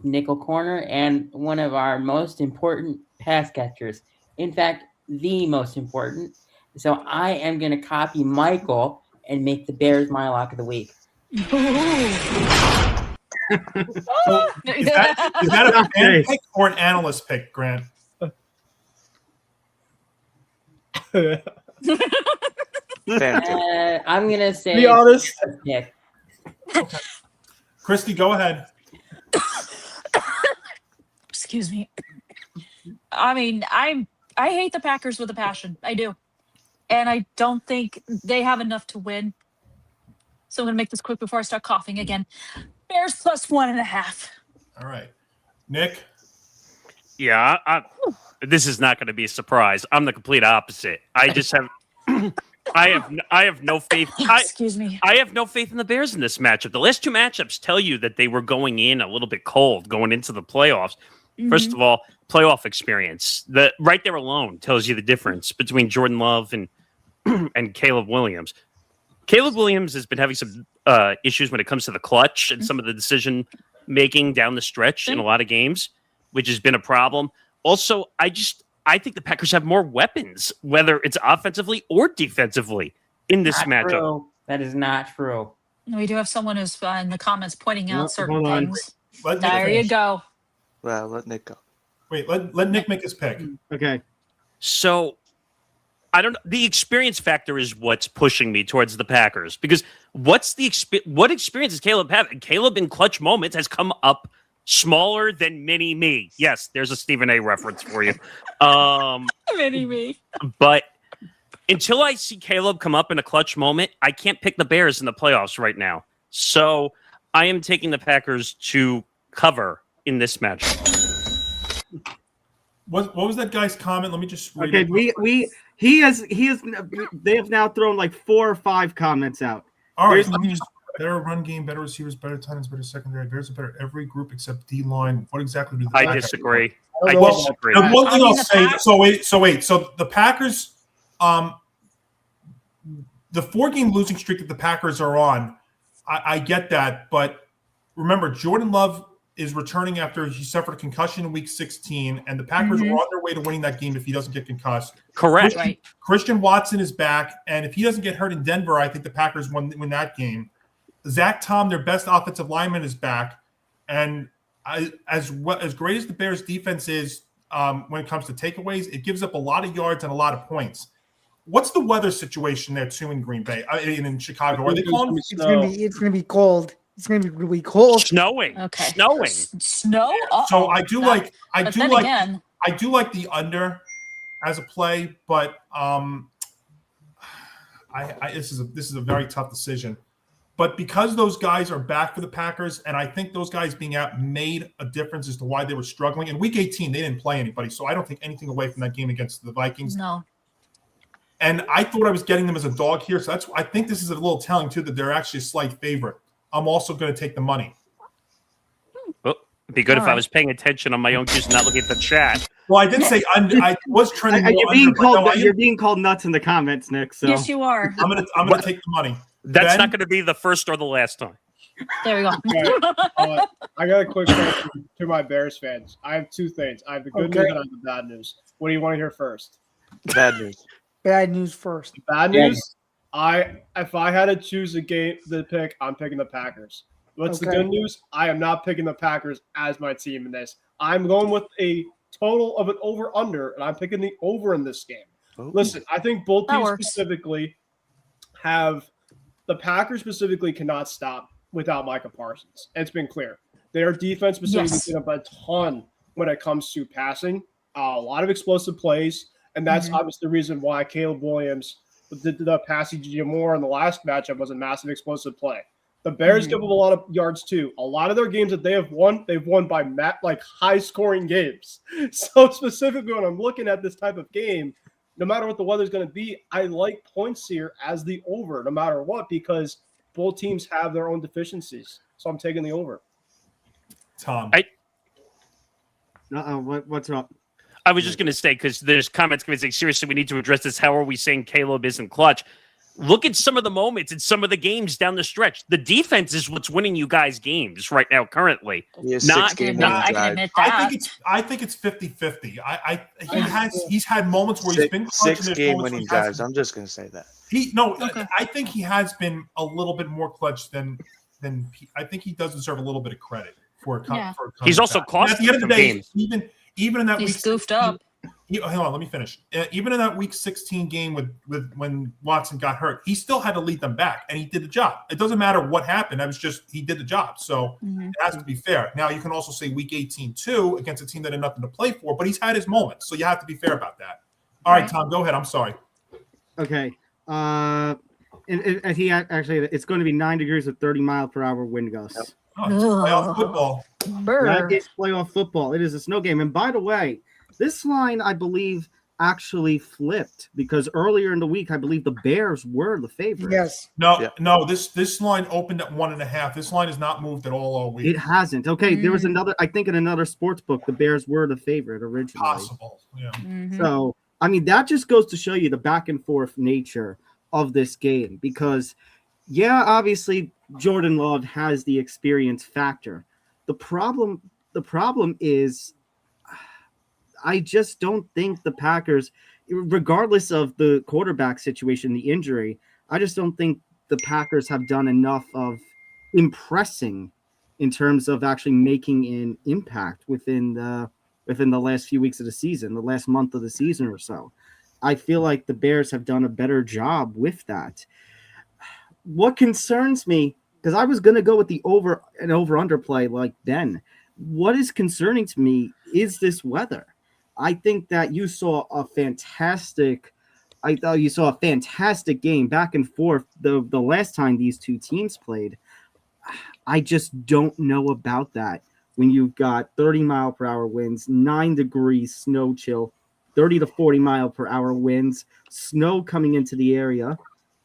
nickel corner and one of our most important pass catchers. In fact, the most important. So I am gonna copy Michael and make the Bears my lock of the week. So is that a fan pick or an analyst pick, Grant? Fan pick. I'm gonna say Be honest. Pick. Okay. Christy, go ahead. Excuse me. I mean, I hate the Packers with a passion. I do. And I don't think they have enough to win. So I'm going to make this quick before I start coughing again. Bears plus 1.5. All right. Nick? Yeah, this is not going to be a surprise. I'm the complete opposite. I just have I have no faith. Excuse me. I have no faith in the Bears in this matchup. The last two matchups tell you that they were going in a little bit cold going into the playoffs. Mm-hmm. First of all, playoff experience. Right there alone tells you the difference between Jordan Love and Caleb Williams. Caleb Williams has been having some issues when it comes to the clutch and some of the decision making down the stretch in a lot of games, which has been a problem. Also, I think the Packers have more weapons, whether it's offensively or defensively in this matchup. True. That is not true. We do have someone who's in the comments pointing out certain hold on. things. There you go. Well, let Nick go. Wait, let Nick make his pick. Okay. So I don't know. The experience factor is what's pushing me towards the Packers because what experience does Caleb have? Caleb in clutch moments has come up smaller than mini me. Yes, there's a Stephen A reference for you. Mini me. But until I see Caleb come up in a clutch moment, I can't pick the Bears in the playoffs right now. So I am taking the Packers to cover in this match. What was that guy's comment? Let me just read Okay, it. they have now thrown like 4 or 5 comments out. All right, better run game, better receivers, better tight ends, better secondary. Bears are better every group except D line. What exactly do the I Packers disagree. do? I Well, disagree. the one thing I'll the say. Pack- So the Packers, the 4-game losing streak that the Packers are on, I get that, but remember, Jordan Love is returning after he suffered a concussion in Week 16, and the Packers are on their way to winning that game if he doesn't get concussed. Correct. Christian Watson is back, and if he doesn't get hurt in Denver, I think the Packers win that game. Zach Tom, their best offensive lineman, is back, and as great as the Bears' defense is when it comes to takeaways, it gives up a lot of yards and a lot of points. What's the weather situation there too in Green Bay and in Chicago? Are they calling? It's gonna be cold. It's gonna be really cold. Snowing. Okay. Snowing. Snow. So I do like the under as a play, but this is a very tough decision. But because those guys are back for the Packers, and I think those guys being out made a difference as to why they were struggling. In Week 18, they didn't play anybody, so I don't take anything away from that game against the Vikings. No. And I thought I was getting them as a dog here, so I think this is a little telling too that they're actually a slight favorite. I'm also going to take the money. Well, it'd be good if I right. was paying attention on my own juice, not looking at the chat. Well, I did say under. I was trending. You're being called nuts in the comments, Nick. So Yes, you are. I'm gonna take the money. That's Ben? not going to be the first or the last time. There we go. I got a quick question to my Bears fans. I have 2 things. I have the good news and I have the bad news. What do you want to hear first? Bad news. Bad news first. Bad news. If I had to choose a game to pick, I'm picking the Packers. What's the good news? I am not picking the Packers as my team in this. I'm going with a total of an over/under, and I'm picking the over in this game. Oh. Listen, I think both That teams works. specifically have the Packers specifically cannot stop without Micah Parsons. It's been clear. Their defense specifically Yes. did up a ton when it comes to passing, a lot of explosive plays, and that's obviously the reason why Caleb Williams did the passing to Moore in the last matchup was a massive explosive play. The Bears give up a lot of yards too. A lot of their games that they have won, they've won by high-scoring games. So specifically when I'm looking at this type of game, no matter what the weather's going to be, I like points here as the over, no matter what, because both teams have their own deficiencies. So I'm taking the over. Tom. what's up? I was just going to say, because there's comments going to say, seriously, we need to address this. How are we saying Caleb isn't clutch? Look at some of the moments in some of the games down the stretch. The defense is what's winning you guys games right now, currently. He has Not- 6 game I winning can drive. admit that. I think it's 50-50. He's had moments where he's been clutch, and 6 there's game moments where winning he hasn't. drives. I'm just gonna say that. Okay. I think he has been a little bit more clutch than I think he does deserve a little bit of credit for Yeah. He's also back. cost At the end of the some day, games. even in that He's week goofed 16 up. Hold on, let me finish. Even in that Week 16 game with when Watson got hurt, he still had to lead them back, and he did the job. It doesn't matter what happened. That was just he did the job. So it has to be fair. Now you can also say Week 18 too against a team that had nothing to play for, but he's had his moments, so you have to be fair about that. All right, Tom, go ahead. I'm sorry. Okay. And he actually, it's going to be 9 degrees with 30-mile-per-hour wind gusts. Oh, it's playoff football. That is playoff football. It is a snow game. And by the way, this line, I believe, actually flipped because earlier in the week, I believe the Bears were the favorites. Yes. No. This line opened at 1.5. This line has not moved at all week. It hasn't. Okay, there was another. I think in another sports book, the Bears were the favorite originally. Possible. Yeah. So I mean, that just goes to show you the back and forth nature of this game because, yeah, obviously Jordan Love has the experience factor. The problem is, I just don't think the Packers, regardless of the quarterback situation, the injury, I just don't think the Packers have done enough of impressing in terms of actually making an impact within the last few weeks of the season, the last month of the season or so. I feel like the Bears have done a better job with that. What concerns me, because I was going to go with the over-under play like Ben. What is concerning to me is this weather. I think that you saw a fantastic game back and forth the last time these two teams played. I just don't know about that when you've got 30-mile-per-hour winds, 9 degrees snow chill, 30 to 40-mile-per-hour winds, snow coming into the area.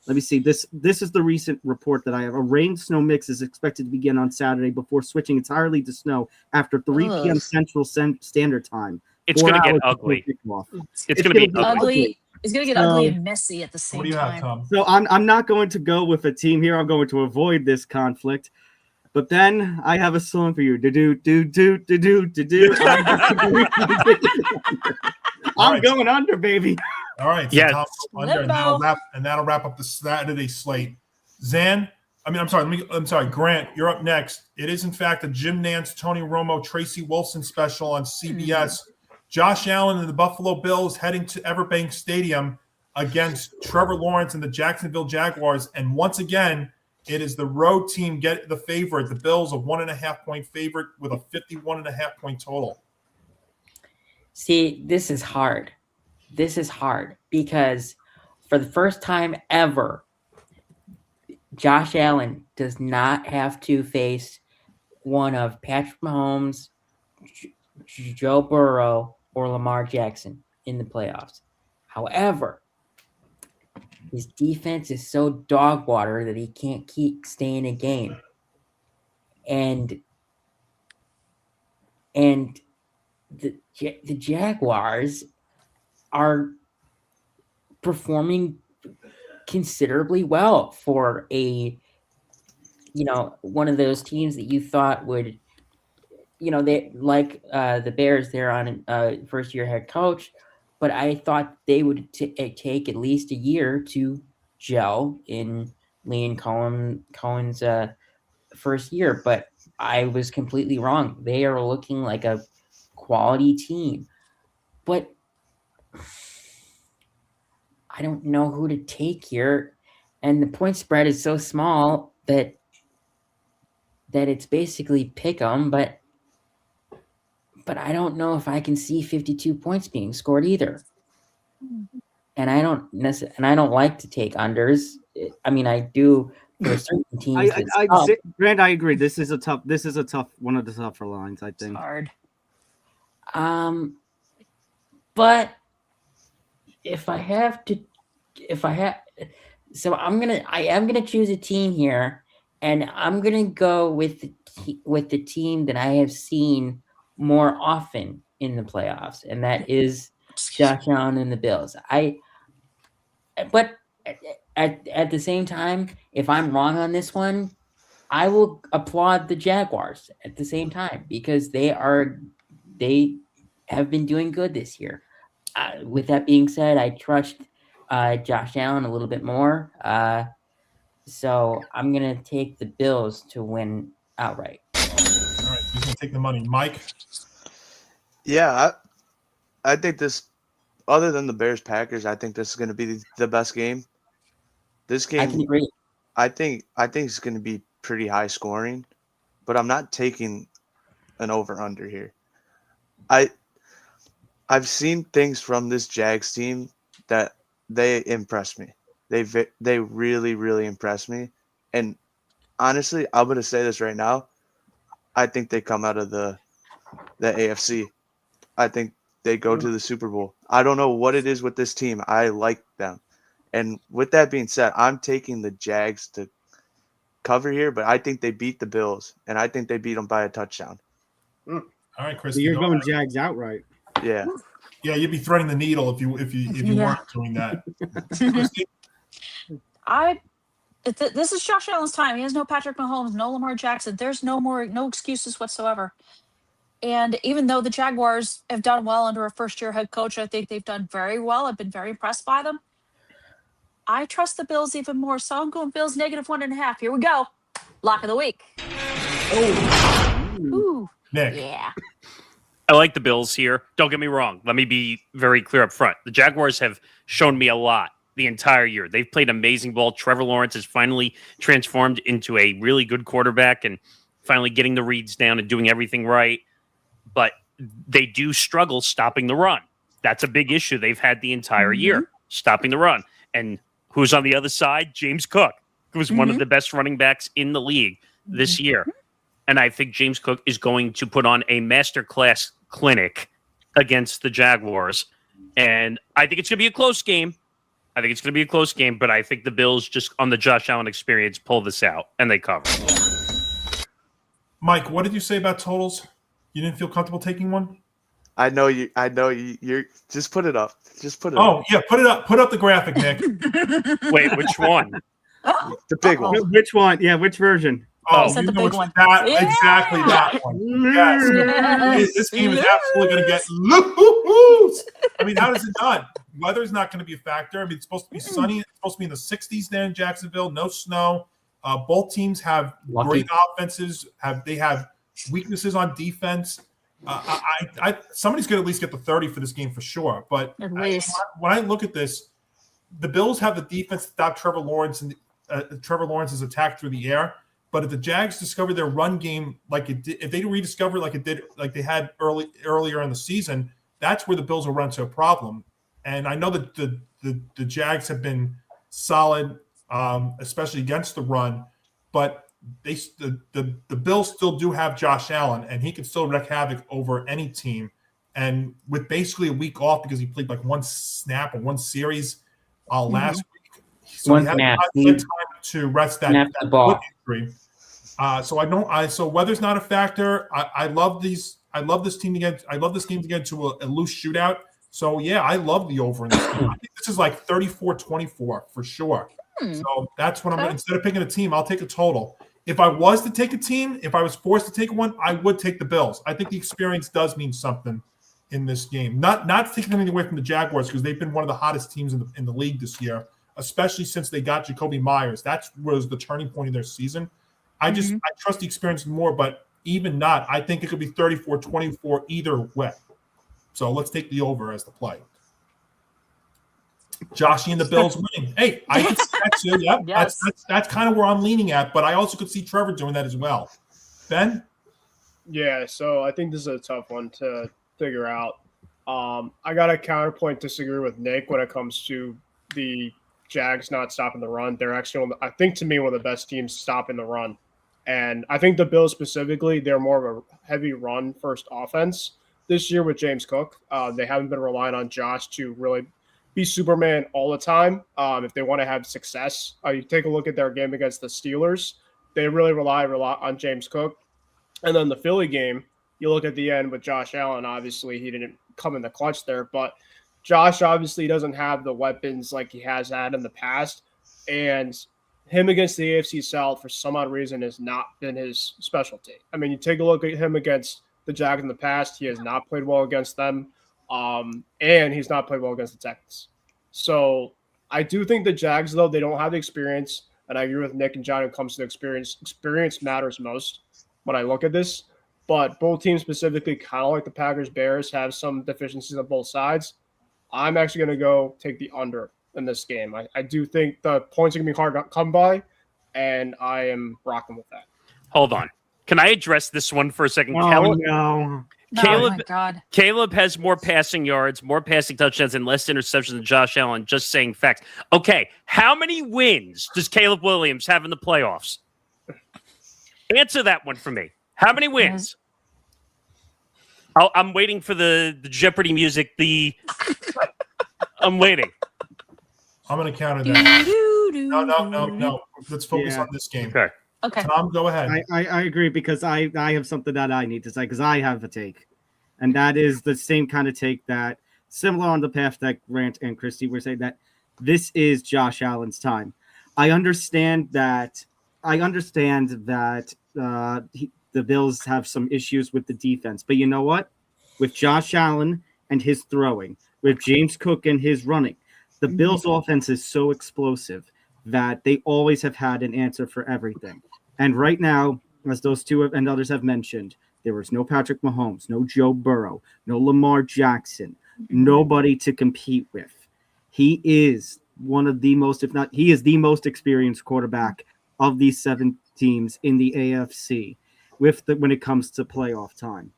Let me see. This is the recent report that I have. A rain-snow mix is expected to begin on Saturday before switching entirely to snow after 3 p.m. Central Standard Time. It's going to get ugly. It's going to be ugly. It's going to get ugly and messy at the same What do you time. have, Tom? So I'm not going to go with a team here. I'm going to avoid this conflict. But then I have a song for you. I'm going under, baby. All right. So Yes. Tom under, and that'll wrap up the Saturday slate. I'm sorry, Grant, you're up next. It is in fact a Jim Nantz, Tony Romo, Tracy Wilson special on CBS. Josh Allen and the Buffalo Bills heading to Everbank Stadium against Trevor Lawrence and the Jacksonville Jaguars. And once again, it is the road team get the favorite. The Bills a 1.5-point favorite with a 51.5-point total. See, this is hard. This is hard because for the first time ever, Josh Allen does not have to face one of Patrick Mahomes, Joe Burrow, or Lamar Jackson in the playoffs. However, his defense is so dog water that he can't keep staying in a game. And the Jaguars are performing considerably well for one of those teams that you thought would, they like the Bears, they're on first year head coach, but I thought they would take at least a year to gel in Liam Cohen's first year, but I was completely wrong. They are looking like a quality team, but I don't know who to take here, and the point spread is so small that it's basically pick 'em, but I don't know if I can see 52 points being scored either. And I don't like to take unders. I mean, I do for certain teams. Grant, I agree. This is a tough one of the tougher lines, I think. It's hard. But I am gonna choose a team here, and I'm gonna go with the team that I have seen more often in the playoffs, and that is Josh Allen and the Bills. But at the same time, if I'm wrong on this one, I will applaud the Jaguars at the same time because they have been doing good this year. With that being said, I trust Josh Allen a little bit more. So I'm going to take the Bills to win outright. All right, who's going to take the money? Mike? Yeah, I think this, other than the Bears-Packers, I think this is going to be the best game. This game, I can agree. I think it's going to be pretty high scoring, but I'm not taking an over-under here. I've seen things from this Jags team that they impress me. They really, really impress me. And honestly, I'm going to say this right now. I think they come out of the AFC. I think they go to the Super Bowl. I don't know what it is with this team. I like them. And with that being said, I'm taking the Jags to cover here, but I think they beat the Bills, and I think they beat them by a touchdown. All right, Chris. So you're going Jags outright. Yeah. Yeah, you'd be threading the needle if you weren't doing that. This is Josh Allen's time. He has no Patrick Mahomes, no Lamar Jackson. There's no excuses whatsoever. And even though the Jaguars have done well under a first-year head coach, I think they've done very well. I've been very impressed by them. I trust the Bills even more, so I'm going Bills -1.5. Here we go. Lock of the week. Ooh. Nick. Yeah. I like the Bills here. Don't get me wrong. Let me be very clear up front. The Jaguars have shown me a lot the entire year. They've played amazing ball. Trevor Lawrence has finally transformed into a really good quarterback and finally getting the reads down and doing everything right. But they do struggle stopping the run. That's a big issue they've had the entire year, stopping the run. And who's on the other side? James Cook, who was one of the best running backs in the league this year. and I think James Cook is going to put on a masterclass clinic against the Jaguars. And I think it's going to be a close game. But I think the Bills, just on the Josh Allen experience, pull this out, and they cover. Mike, what did you say about totals? You didn't feel comfortable taking one? I know you. You're just put it up. Oh, yeah, put it up. Put up the graphic, Nick. Wait, which one? The big one. Which one? Yeah, which version? Oh, the big one. Exactly that one. Yes. This game is absolutely going to get loose. I mean, how does it not? Weather's not going to be a factor. I mean, it's supposed to be sunny. It's supposed to be in the 60s there in Jacksonville. No snow. Both teams have great offenses. They have weaknesses on defense. Somebody's going to at least get the 30 for this game for sure. But when I look at this, the Bills have the defense to stop Trevor Lawrence and Trevor Lawrence's attack through the air. But if the Jags discover their run game like it did, if they rediscover like they had earlier in the season, that's where the Bills will run into a problem. And I know that the Jags have been solid, especially against the run, but the Bills still do have Josh Allen, and he can still wreak havoc over any team. And with basically a week off because he played like one snap or one series last week, so he had time to rest that foot injury. So weather's not a factor. I love this team to get. I love this game to get into a loose shootout. So yeah, I love the over in this game. I think this is like 34-24 for sure. So that's what I'm going to. Instead of picking a team, I'll take a total. If I was to take a team, if I was forced to take one, I would take the Bills. I think the experience does mean something in this game. Not taking anything away from the Jaguars because they've been one of the hottest teams in the league this year, especially since they got Jacoby Myers. That was the turning point of their season. I trust the experience more, but even not, I think it could be 34-24 either way. So let's take the over as the play. Joshy and the Bills winning. Hey, I can see that too. Yep. Yes. That's kind of where I'm leaning at, but I also could see Trevor doing that as well. Ben? Yeah, so I think this is a tough one to figure out. I got a counterpoint disagree with Nick when it comes to the Jags not stopping the run. They're actually, I think, to me, one of the best teams stopping the run. And I think the Bills specifically, they're more of a heavy run-first offense this year with James Cook. They haven't been relying on Josh to really be Superman all the time. If they want to have success, you take a look at their game against the Steelers. They really rely on James Cook. And then the Philly game, you look at the end with Josh Allen. Obviously, he didn't come in the clutch there, but Josh obviously doesn't have the weapons like he has had in the past. And him against the AFC South, for some odd reason, has not been his specialty. I mean, you take a look at him against the Jags in the past. He has not played well against them. And he's not played well against the Texans. So I do think the Jags, though, they don't have the experience. And I agree with Nick and John when it comes to experience. Experience matters most when I look at this. But both teams specifically, kind of like the Packers-Bears, have some deficiencies on both sides. I'm actually going to go take the under in this game. I do think the points are going to be hard to come by, and I am rocking with that. Hold on. Can I address this one for a second? Oh, no. Caleb has more passing yards, more passing touchdowns, and less interceptions than Josh Allen, just saying facts. Okay, how many wins does Caleb Williams have in the playoffs? Answer that one for me. How many wins? I'm waiting for the Jeopardy music. I'm waiting. I'm going to counter that. No. Let's focus on this game. Okay. Tom, go ahead. I agree because I have something that I need to say because I have a take. And that is the same kind of take that, similar on the path that Grant and Christy were saying, that this is Josh Allen's time. I understand that the Bills have some issues with the defense. But you know what? With Josh Allen and his throwing, with James Cook and his running, the Bills' offense is so explosive that they always have had an answer for everything. And right now, as those two and others have mentioned, there was no Patrick Mahomes, no Joe Burrow, no Lamar Jackson, nobody to compete with. He is one of the most, if not, he is the most experienced quarterback of these 7 teams in the AFC when it comes to playoff time.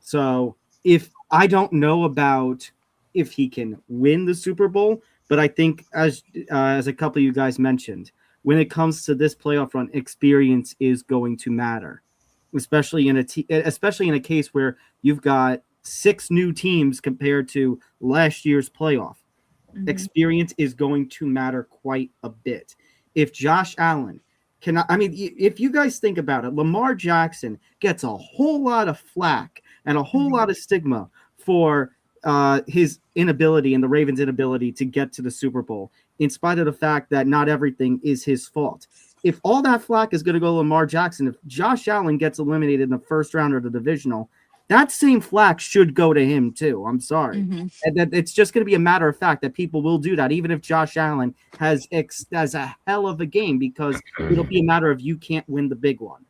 So if I don't know about if he can win the Super Bowl, but I think as a couple of you guys mentioned, when it comes to this playoff run, experience is going to matter. especially in a case where you've got 6 new teams compared to last year's playoff. Mhm. Experience is going to matter quite a bit. If Josh Allen if you guys think about it, Lamar Jackson gets a whole lot of flack and a whole lot of stigma for his inability and the Ravens' inability to get to the Super Bowl, in spite of the fact that not everything is his fault. If all that flack is going to go to Lamar Jackson, if Josh Allen gets eliminated in the first round of the divisional, that same flack should go to him too. I'm sorry. Mhm. And that it's just going to be a matter of fact that people will do that, even if Josh Allen has a hell of a game, because it'll be a matter of you can't win the big one.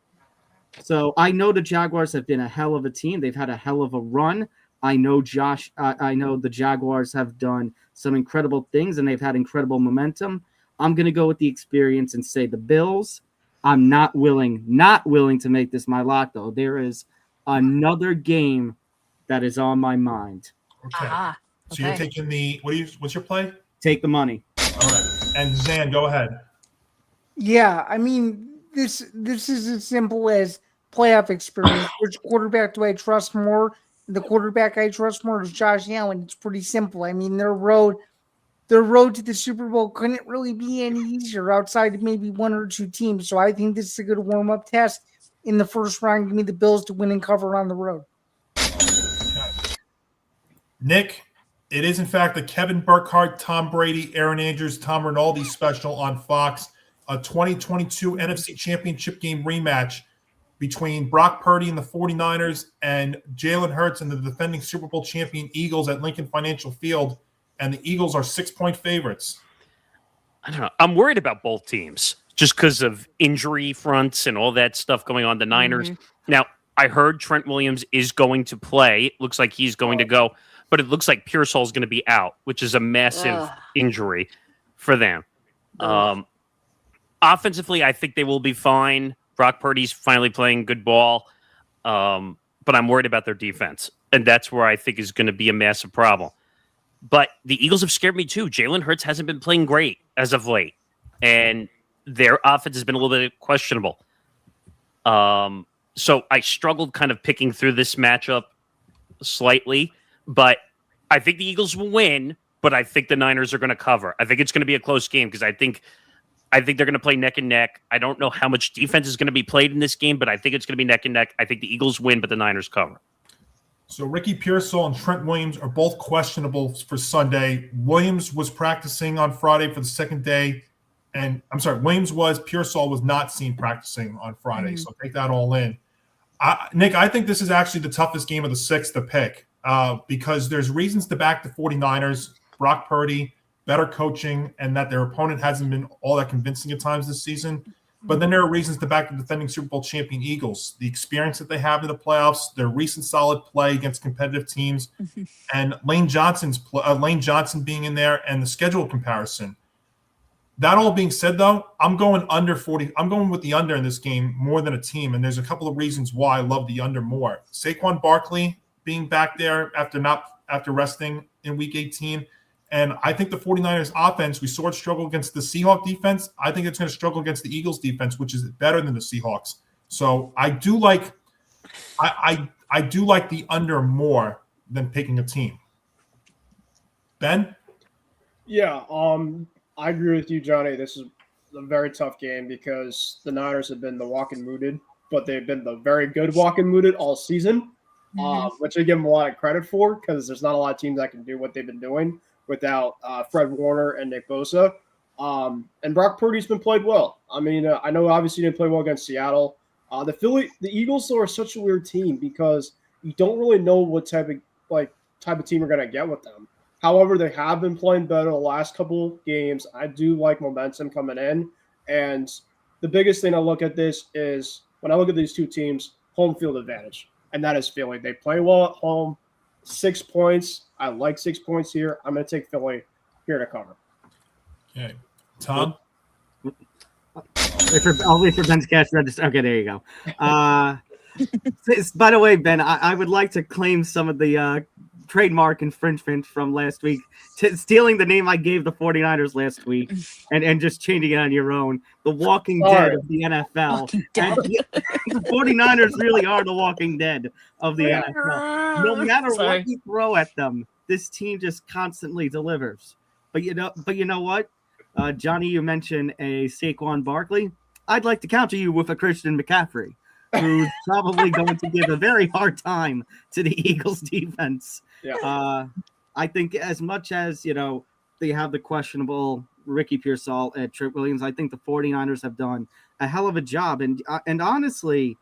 So I know the Jaguars have been a hell of a team. They've had a hell of a run. I know the Jaguars have done some incredible things and they've had incredible momentum. I'm going to go with the experience and say the Bills. I'm not willing to make this my lock, though. There is another game that is on my mind. Okay. Ah, So you're okay. taking what's your play? Take the money. All right. And Zan, go ahead. Yeah, I mean, this is as simple as playoff experience. Which quarterback do I trust more? The quarterback I trust more is Josh Allen. It's pretty simple. I mean, their road to the Super Bowl couldn't really be any easier outside of maybe 1 or 2 teams. So I think this is a good warm-up test in the first round. Give me the Bills to win and cover on the road. Nick, it is in fact the Kevin Burkhardt, Tom Brady, Aaron Andrews, Tom Rinaldi special on Fox, a 2022 NFC Championship game rematch between Brock Purdy and the 49ers and Jalen Hurts and the defending Super Bowl champion Eagles at Lincoln Financial Field, and the Eagles are 6-point favorites. I don't know. I'm worried about both teams just because of injury fronts and all that stuff going on. The Niners. Now, I heard Trent Williams is going to play. It looks like he's going to go, but it looks like Pearsall is going to be out, which is a massive injury for them. Offensively, I think they will be fine. Brock Purdy's finally playing good ball, but I'm worried about their defense, and that's where I think is going to be a massive problem. But the Eagles have scared me too. Jalen Hurts hasn't been playing great as of late, and their offense has been a little bit questionable. So I struggled kind of picking through this matchup slightly, but I think the Eagles will win, but I think the Niners are going to cover. I think it's going to be a close game because I think they're going to play neck and neck. I don't know how much defense is going to be played in this game, but I think it's going to be neck and neck. I think the Eagles win, but the Niners cover. So Ricky Pearsall and Trent Williams are both questionable for Sunday. Williams was practicing on Friday for the second day. And I'm sorry, Pearsall was not seen practicing on Friday. So take that all in. Nick, I think this is actually the toughest game of the 6 to pick because there's reasons to back the 49ers, Brock Purdy, better coaching, and that their opponent hasn't been all that convincing at times this season. But then there are reasons to back the defending Super Bowl champion Eagles, the experience that they have in the playoffs, their recent solid play against competitive teams, and Lane Johnson being in there, and the schedule comparison. That all being said, though, I'm going under 40. I'm going with the under in this game more than a team, and there's a couple of reasons why I love the under more. Saquon Barkley being back there after resting in Week 18. And I think the 49ers offense, we saw it struggle against the Seahawks defense. I think it's going to struggle against the Eagles defense, which is better than the Seahawks. So I do like the under more than picking a team. Ben? Yeah, I agree with you, Johnny. This is a very tough game because the Niners have been the walking mooted, but they've been the very good walking mooted all season, which I give them a lot of credit for because there's not a lot of teams that can do what they've been doing without Fred Warner and Nick Bosa. And Brock Purdy's been played well. I mean, I know obviously he didn't play well against Seattle. The Eagles though are such a weird team because you don't really know what type of team you're going to get with them. However, they have been playing better the last couple games. I do like momentum coming in. And the biggest thing I look at this is when I look at these two teams, home field advantage. And that is Philly. They play well at home. 6 points. I like 6 points here. I'm going to take Philly here to cover. Okay. Tom? I'll wait for Ben's cash register. Okay, there you go. By the way, Ben, I would like to claim some of the trademark infringement from last week, stealing the name I gave the 49ers last week and just changing it on your own. The Walking Dead of the NFL. Walking Dead. The 49ers really are the Walking Dead of the NFL. No matter what you throw at them, this team just constantly delivers. But you know what? Johnny, you mentioned a Saquon Barkley. I'd like to counter you with a Christian McCaffrey, who's probably going to give a very hard time to the Eagles defense. Yeah. I think as much as, they have the questionable Ricky Pearsall at Trip Williams, I think the 49ers have done a hell of a job. And honestly,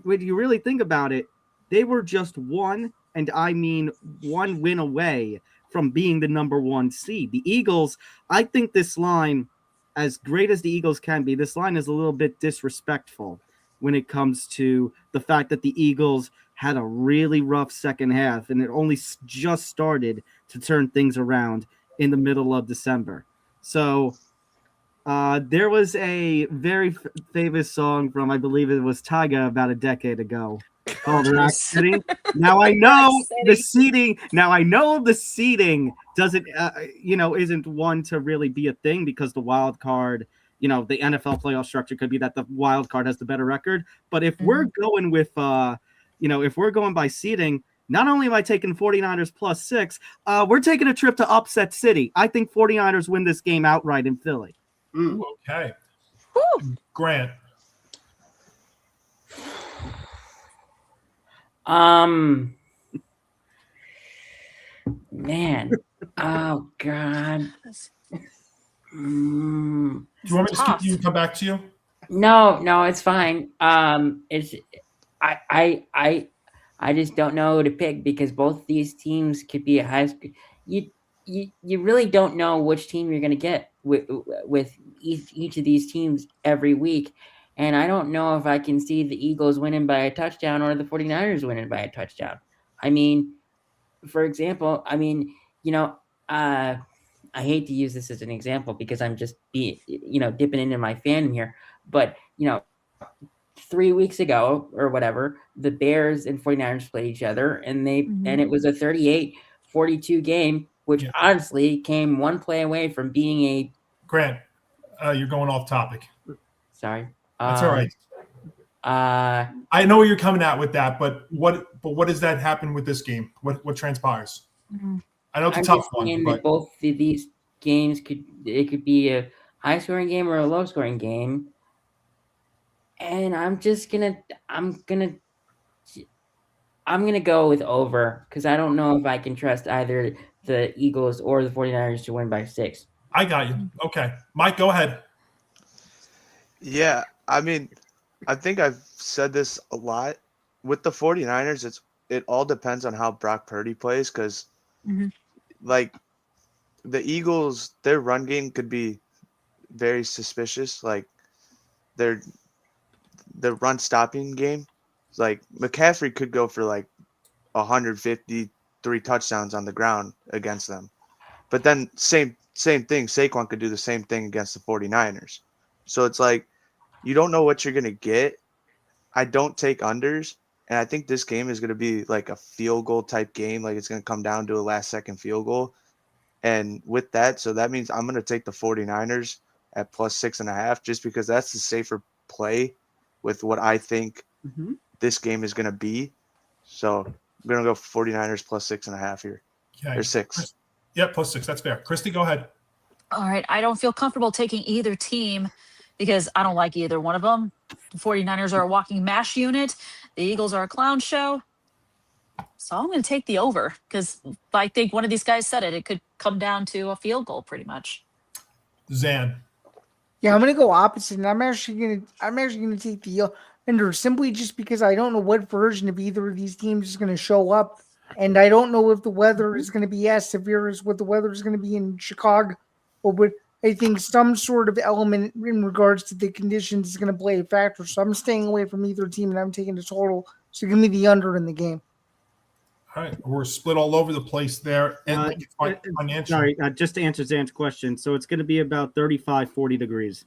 when you really think about it, they were just one win away from being the number 1 seed. The Eagles, I think this line, as great as the Eagles can be, this line is a little bit disrespectful when it comes to the fact that the Eagles had a really rough second half and it only just started to turn things around in the middle of December. So there was a very famous song from, I believe it was Tyga, about a decade ago called Rock City. Now I know the seeding. Now I know the seeding doesn't, isn't one to really be a thing because the wild card, the NFL playoff structure could be that the wild card has the better record. But if we're going with, if we're going by seeding, not only am I taking 49ers +6, we're taking a trip to Upset City. I think 49ers win this game outright in Philly. Ooh, okay. Woo. Grant. Man. Oh, God. Do you want me to skip you and come back to you? No, it's fine. It's I just don't know who to pick because both these teams could be a high school. You really don't know which team you're going to get with each of these teams every week. And I don't know if I can see the Eagles winning by a touchdown or the 49ers winning by a touchdown. I mean, for example, I hate to use this as an example because I'm just dipping into my fandom here. But, 3 weeks ago or whatever, the Bears and 49ers played each other and it was a 38-42 game, which honestly came one play away from being a Grant, you're going off topic. Sorry. That's all right. I know where you're coming at with that, but what does that happen with this game? What transpires? I know it's a tough one. But both these games could be a high scoring game or a low scoring game. And I'm gonna go with over because I don't know if I can trust either the Eagles or the 49ers to win by 6. I got you. Okay. Mike, go ahead. Yeah, I mean, I think I've said this a lot. With the 49ers, it all depends on how Brock Purdy plays because, like, the Eagles, their run game could be very suspicious. Like, their run-stopping game, like, McCaffrey could go for, like, 153 touchdowns on the ground against them. But then same thing, Saquon could do the same thing against the 49ers. So it's like, you don't know what you're going to get. I don't take unders, and I think this game is going to be like a field goal type game. Like, it's going to come down to a last-second field goal. And with that, so that means I'm going to take the 49ers at +6.5 just because that's the safer play with what I think this game is going to be. So I'm going to go 49ers +6.5 here. Okay. Or 6. Yeah, +6. That's fair. Christy, go ahead. All right. I don't feel comfortable taking either team because I don't like either one of them. The 49ers are a walking mash unit. The Eagles are a clown show. So I'm going to take the over because I think one of these guys said it. It could come down to a field goal pretty much. Zan. Yeah, I'm gonna go opposite, and I'm actually gonna take the under simply just because I don't know what version of either of these teams is gonna show up, and I don't know if the weather is gonna be as severe as what the weather is gonna be in Chicago, or what I think some sort of element in regards to the conditions is gonna play a factor. So I'm staying away from either team, and I'm taking the total. So give me the under in the game. All right, we're split all over the place there. And sorry, just to answer Zan's question. So it's going to be about 35-40 degrees.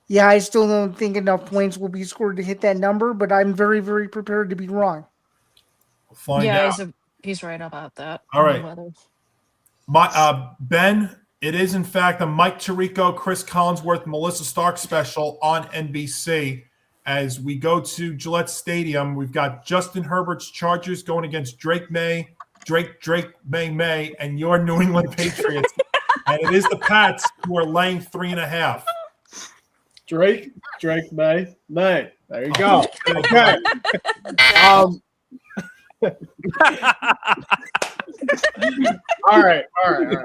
Yeah, I still don't think enough points will be scored to hit that number, but I'm very, very prepared to be wrong. We'll find out. He's right about that. All right. Weather. Ben, it is in fact a Mike Tirico, Chris Collinsworth, Melissa Stark special on NBC. As we go to Gillette Stadium, we've got Justin Herbert's Chargers going against Drake May, and your New England Patriots. And it is the Pats who are laying 3.5. Drake, May. There you go. Okay. All right.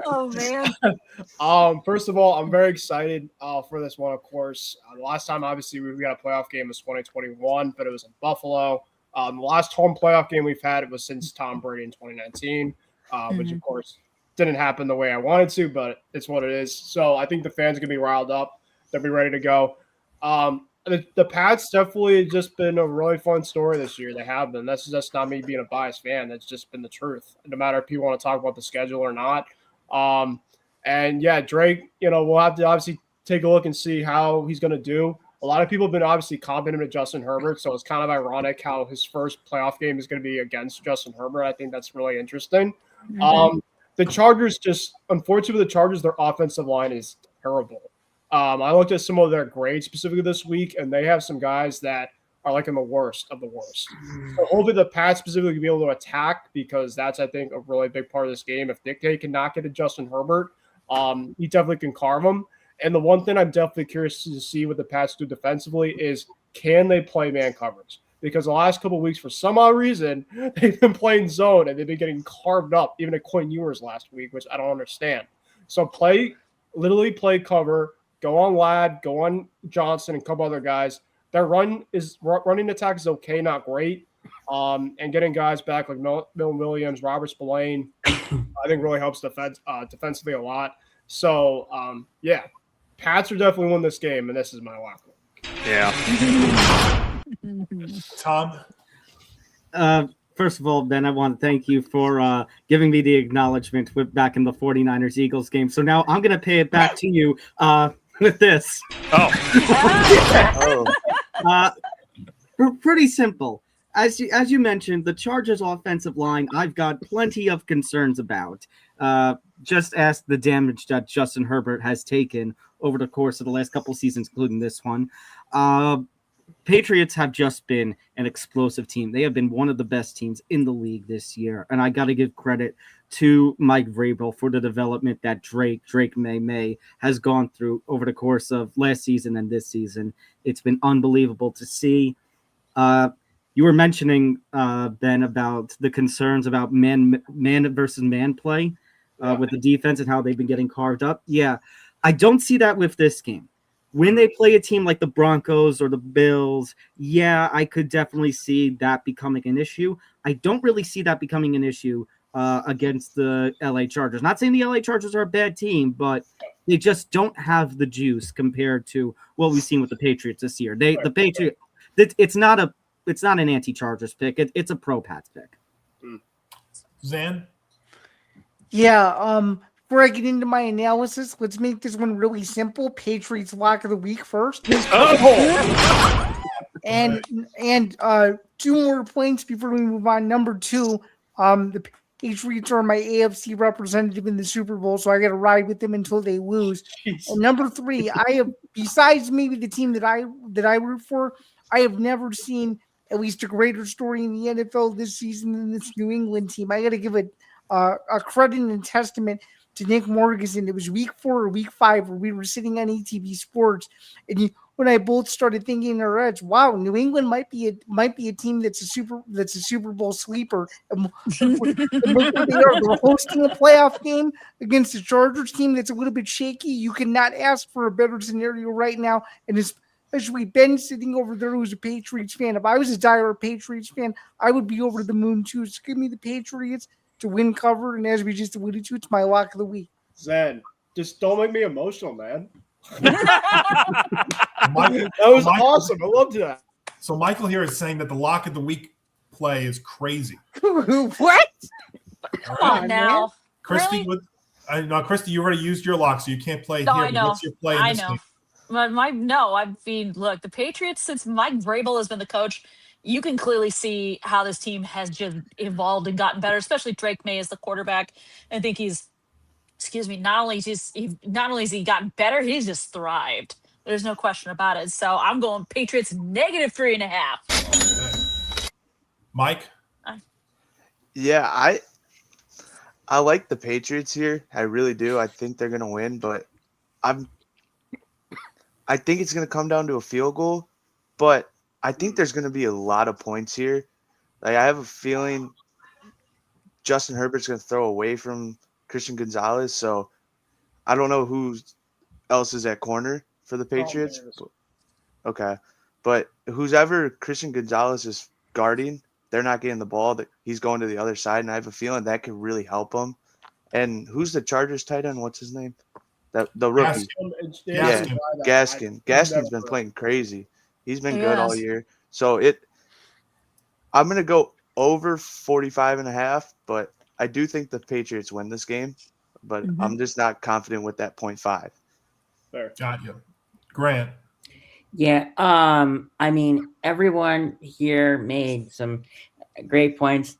Oh man. First of all, I'm very excited for this one, of course. The last time, obviously, we got a playoff game was 2021, but it was in Buffalo. The last home playoff game we've had, it was since Tom Brady in 2019, which, of course, didn't happen the way I wanted to, but it's what it is. So I think the fans are going to be riled up. They'll be ready to go. The Pats definitely just been a really fun story this year. They have been. That's just not me being a biased fan. That's just been the truth. No matter if people want to talk about the schedule or not. And yeah, Drake, we'll have to obviously take a look and see how he's going to do. A lot of people have been obviously comparing him to Justin Herbert, so it's kind of ironic how his first playoff game is going to be against Justin Herbert. I think that's really interesting. The Chargers unfortunately, their offensive line is terrible. I looked at some of their grades specifically this week, and they have some guys that are like in the worst of the worst. So hopefully the Pats specifically can be able to attack, because that's, I think, a really big part of this game. If Nick Day can knock it to Justin Herbert, he definitely can carve him. And the one thing I'm definitely curious to see what the Pats do defensively is, can they play man coverage? Because the last couple of weeks, for some odd reason, they've been playing zone, and they've been getting carved up, even at Quinn Ewers last week, which I don't understand. So literally play cover, go on Ladd, go on Johnson, and a couple other guys. Their running attack is okay, not great. And getting guys back like Milton Williams, Robert Spillane, I think really helps defensively a lot. So, Pats are definitely win this game, and this is my lock. Yeah. Tom? First of all, Ben, I want to thank you for giving me the acknowledgement back in the 49ers-Eagles game. So now I'm going to pay it back to you with this. Pretty simple. As you mentioned, the Chargers' offensive line, I've got plenty of concerns about. Just ask the damage that Justin Herbert has taken over the course of the last couple seasons, including this one. Patriots have just been an explosive team. They have been one of the best teams in the league this year. And I got to give credit to Mike Vrabel for the development that Drake May has gone through over the course of last season and this season. It's been unbelievable to see. You were mentioning, Ben, about the concerns about man versus man play with the defense and how they've been getting carved up. Yeah, I don't see that with this game. When they play a team like the Broncos or the Bills, yeah, I could definitely see that becoming an issue. I don't really see that becoming an issue against the LA Chargers. Not saying the LA Chargers are a bad team, but they just don't have the juice compared to what we've seen with the Patriots this year. The Patriots, it's not an anti-Chargers pick. It's a pro-Pats pick. Zan? Yeah, before I get into my analysis, let's make this one really simple. Patriots lock of the week first. And 2 more points before we move on. Number 2, the Patriots are my AFC representative in the Super Bowl, so I got to ride with them until they lose. Jeez. And number 3, I have, besides maybe the team that I root for, I have never seen at least a greater story in the NFL this season than this New England team. I got to give a credit and testament to Nick Morganson. It was week 4 or week 5 where we were sitting on ETB Sports, and when I both started thinking in our heads, wow, New England might be a team that's a Super Bowl sleeper. And look where they are. They're hosting a playoff game against a Chargers team that's a little bit shaky. You cannot ask for a better scenario right now, and especially Ben sitting over there who's a Patriots fan. If I was a dire Patriots fan, I would be over the moon too. So give me the Patriots to win cover, and as we just alluded to, it's my lock of the week. Zen, just don't make me emotional, man. That was awesome. I loved that. So Michael here is saying that the lock of the week play is crazy. What? Come on now. Christy, really? Christy, you already used your lock, so you can't play here. I know. What's your play in this game? But I mean, look, the Patriots, since Mike Vrabel has been the coach, you can clearly see how this team has just evolved and gotten better, especially Drake May as the quarterback. I think he's, excuse me, not only has he gotten better, he's just thrived. There's no question about it. So I'm going Patriots -3.5. Mike? Yeah, I like the Patriots here. I really do. I think they're gonna win, but I think it's gonna come down to a field goal. But I think there's gonna be a lot of points here. Like I have a feeling Justin Herbert's gonna throw away from Christian Gonzalez, so I don't know who else is at corner for the Patriots. Okay, but whoever Christian Gonzalez is guarding, they're not getting the ball. He's going to the other side, and I have a feeling that could really help him. And who's the Chargers tight end? What's his name? The rookie. Gaskin. Gaskin's been playing crazy. He's been good all year. So I'm gonna go over 45.5, but I do think the Patriots win this game. But I'm just not confident with that 0.5. Fair. Got you. Grant. Yeah, I mean, everyone here made some great points.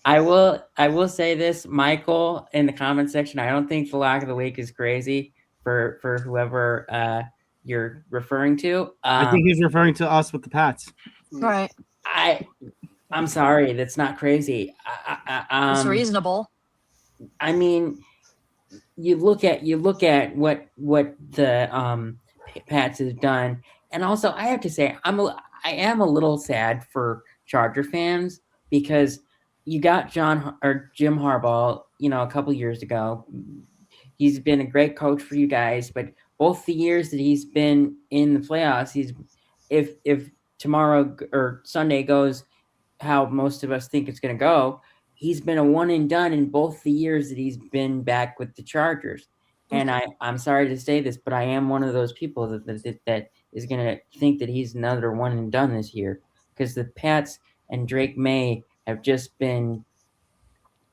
I will say this, Michael, in the comment section, I don't think the lock of the week is crazy for whoever you're referring to. I think he's referring to us with the Pats. Right. I'm sorry, that's not crazy. It's reasonable. I mean, you look at what the Pats have done, and also I have to say I am a little sad for Charger fans because you got Jim Harbaugh, a couple years ago. He's been a great coach for you guys, but both the years that he's been in the playoffs, if tomorrow or Sunday goes how most of us think it's going to go, he's been a one and done in both the years that he's been back with the Chargers. And I'm sorry to say this, but I am one of those people that is going to think that he's another one and done this year because the Pats and Drake May have just been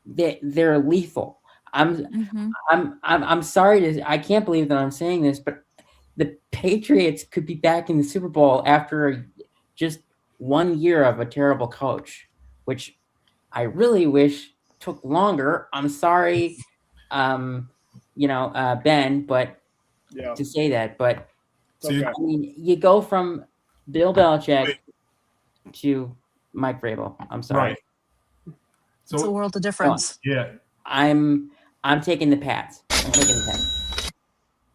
they're lethal. I'm sorry I can't believe that I'm saying this, but the Patriots could be back in the Super Bowl after just 1 year of a terrible coach, which I really wish took longer. I'm sorry, Ben, but to say that, but I mean, you go from Bill Belichick to Mike Vrabel. I'm sorry. Right. So it's a world of difference. Yeah. I'm taking the Pats.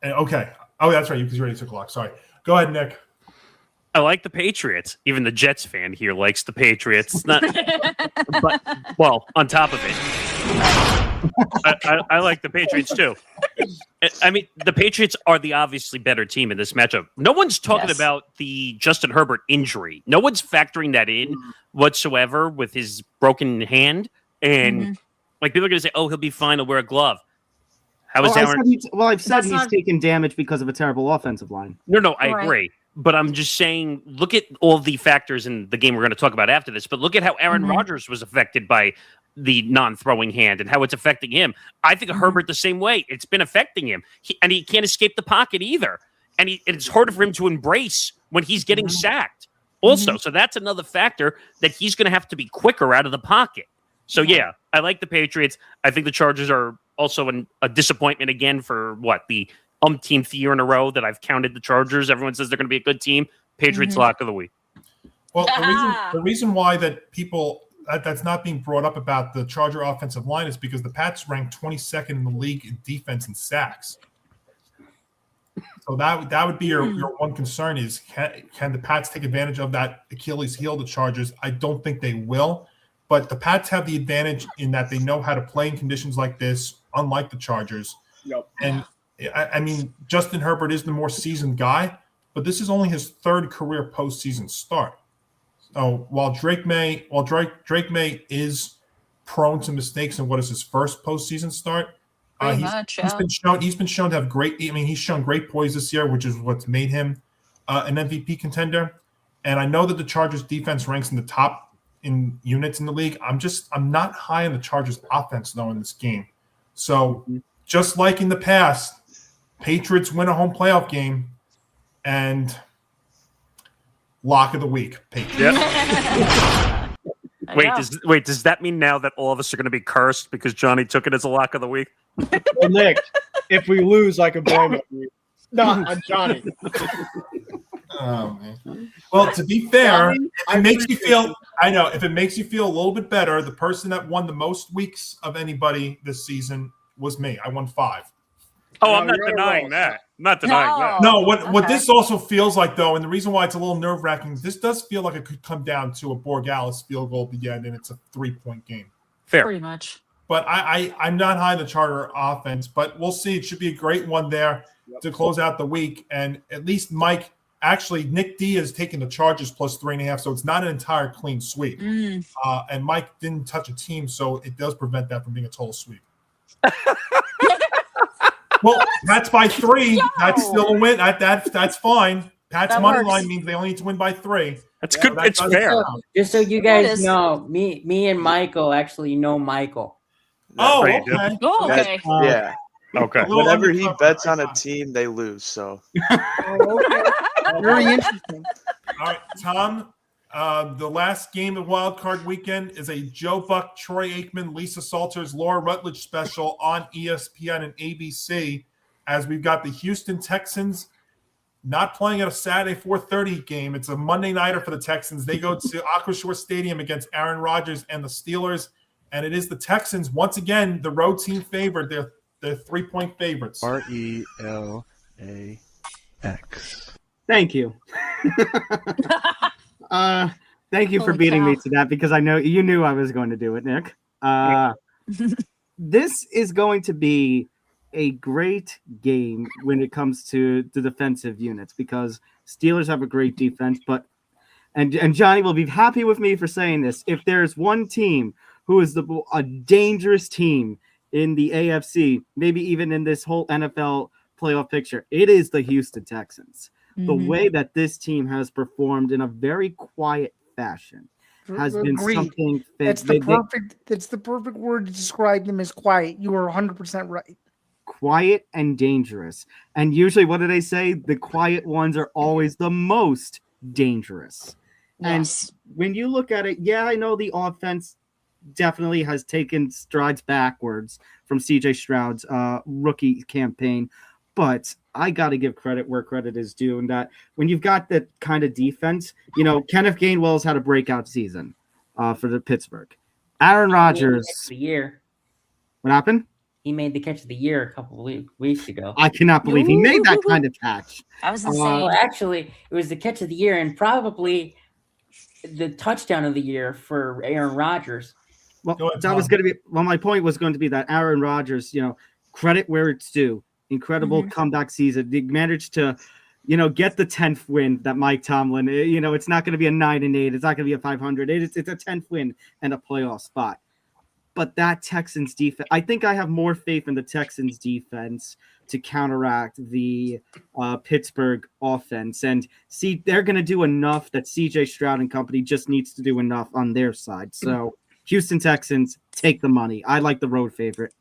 Okay. Oh, that's right. Because you already took a lock. Sorry. Go ahead, Nick. I like the Patriots. Even the Jets fan here likes the Patriots. Not, but well, on top of it, I like the Patriots too. I mean, the Patriots are the obviously better team in this matchup. No one's talking about the Justin Herbert injury. No one's factoring that in whatsoever with his broken hand. And like people are going to say, "Oh, he'll be fine. He'll wear a glove." How is Aaron? I've said he's taken damage because of a terrible offensive line. No, I agree. But I'm just saying, look at all the factors in the game we're going to talk about after this. But look at how Aaron Rodgers was affected by the non-throwing hand and how it's affecting him. I think of Herbert the same way. It's been affecting him. And he can't escape the pocket either. And it's harder for him to embrace when he's getting sacked also. So that's another factor that he's going to have to be quicker out of the pocket. So, yeah, I like the Patriots. I think the Chargers are also a disappointment again for the umpteenth year in a row that I've counted the Chargers. Everyone says they're going to be a good team. Patriots lock of the week. Well, the reason why that people that's not being brought up about the Charger offensive line is because the Pats ranked 22nd in the league in defense and sacks. So that would be your one concern is can the Pats take advantage of that Achilles heel, the Chargers? I don't think they will. But the Pats have the advantage in that they know how to play in conditions like this, unlike the Chargers. Yep. And I mean, Justin Herbert is the more seasoned guy, but this is only his third career postseason start. So while Drake May is prone to mistakes in what is his first postseason start, he's been shown to have great. I mean, he's shown great poise this year, which is what's made him an MVP contender. And I know that the Chargers defense ranks in the top in units in the league. I'm not high on the Chargers offense though in this game. So just like in the past, Patriots win a home playoff game, and lock of the week, Patriots. Wait, does that mean now that all of us are going to be cursed because Johnny took it as a lock of the week? Well, Nick, if we lose, I can blame it on you. Not on Johnny. Oh, man. Well, to be fair, if it makes you feel a little bit better, the person that won the most weeks of anybody this season was me. I won 5. Oh, I'm not denying that. Not denying that. No, what this also feels like, though, and the reason why it's a little nerve-wracking, this does feel like it could come down to a Borgalis field goal at the end, and it's a 3-point game. Fair. Pretty much. But I'm not high in the Charter offense, but we'll see. It should be a great one there to close out the week. And at least Nick D is taking the Chargers plus 3.5, so it's not an entire clean sweep. And Mike didn't touch a team, so it does prevent that from being a total sweep. Well, Pat's by 3. That's still a win. That's fine. Pat's money line means they only need to win by 3. That's good. It's fair. Just so you guys know, me and Michael actually know Michael. Oh, okay. Oh, okay. Yeah. Okay. Whenever he bets on a team, they lose. So. Okay. Very interesting. All right, Tom. The last game of Wild Card Weekend is a Joe Buck, Troy Aikman, Lisa Salters, Laura Rutledge special on ESPN and ABC. As we've got the Houston Texans not playing at a Saturday 4:30 game. It's a Monday nighter for the Texans. They go to Aquashore Stadium against Aaron Rodgers and the Steelers, and it is the Texans once again, the road team favored. They're 3-point favorites. RELAX. Thank you. Thank you for beating me to that because I know you knew I was going to do it, Nick. This is going to be a great game when it comes to the defensive units because Steelers have a great defense, but and Johnny will be happy with me for saying this. If there's one team who is a dangerous team in the AFC, maybe even in this whole NFL playoff picture, it is the Houston Texans. The way that this team has performed in a very quiet fashion has been something. That's the perfect word to describe them as quiet. You are 100% right. Quiet and dangerous. And usually, what do they say? The quiet ones are always the most dangerous. Yes. And when you look at it, yeah, I know the offense definitely has taken strides backwards from CJ Stroud's rookie campaign. But I got to give credit where credit is due, and that when you've got that kind of defense, Kenneth Gainwell's had a breakout season for the Pittsburgh. Aaron Rodgers. The year. What happened? He made the catch of the year a couple of weeks ago. I cannot believe he made that kind of catch. I was insane. Well, actually, it was the catch of the year and probably the touchdown of the year for Aaron Rodgers. Well, that was going to be. Well, my point was going to be that Aaron Rodgers, credit where it's due. Incredible comeback season. They managed to, get the 10th win that Mike Tomlin, it's not going to be a 9-8. It's not going to be a 500. It's a 10th win and a playoff spot. But that Texans defense, I think I have more faith in the Texans defense to counteract the Pittsburgh offense. And see, they're going to do enough that CJ Stroud and company just needs to do enough on their side. So Houston Texans, take the money. I like the road favorite.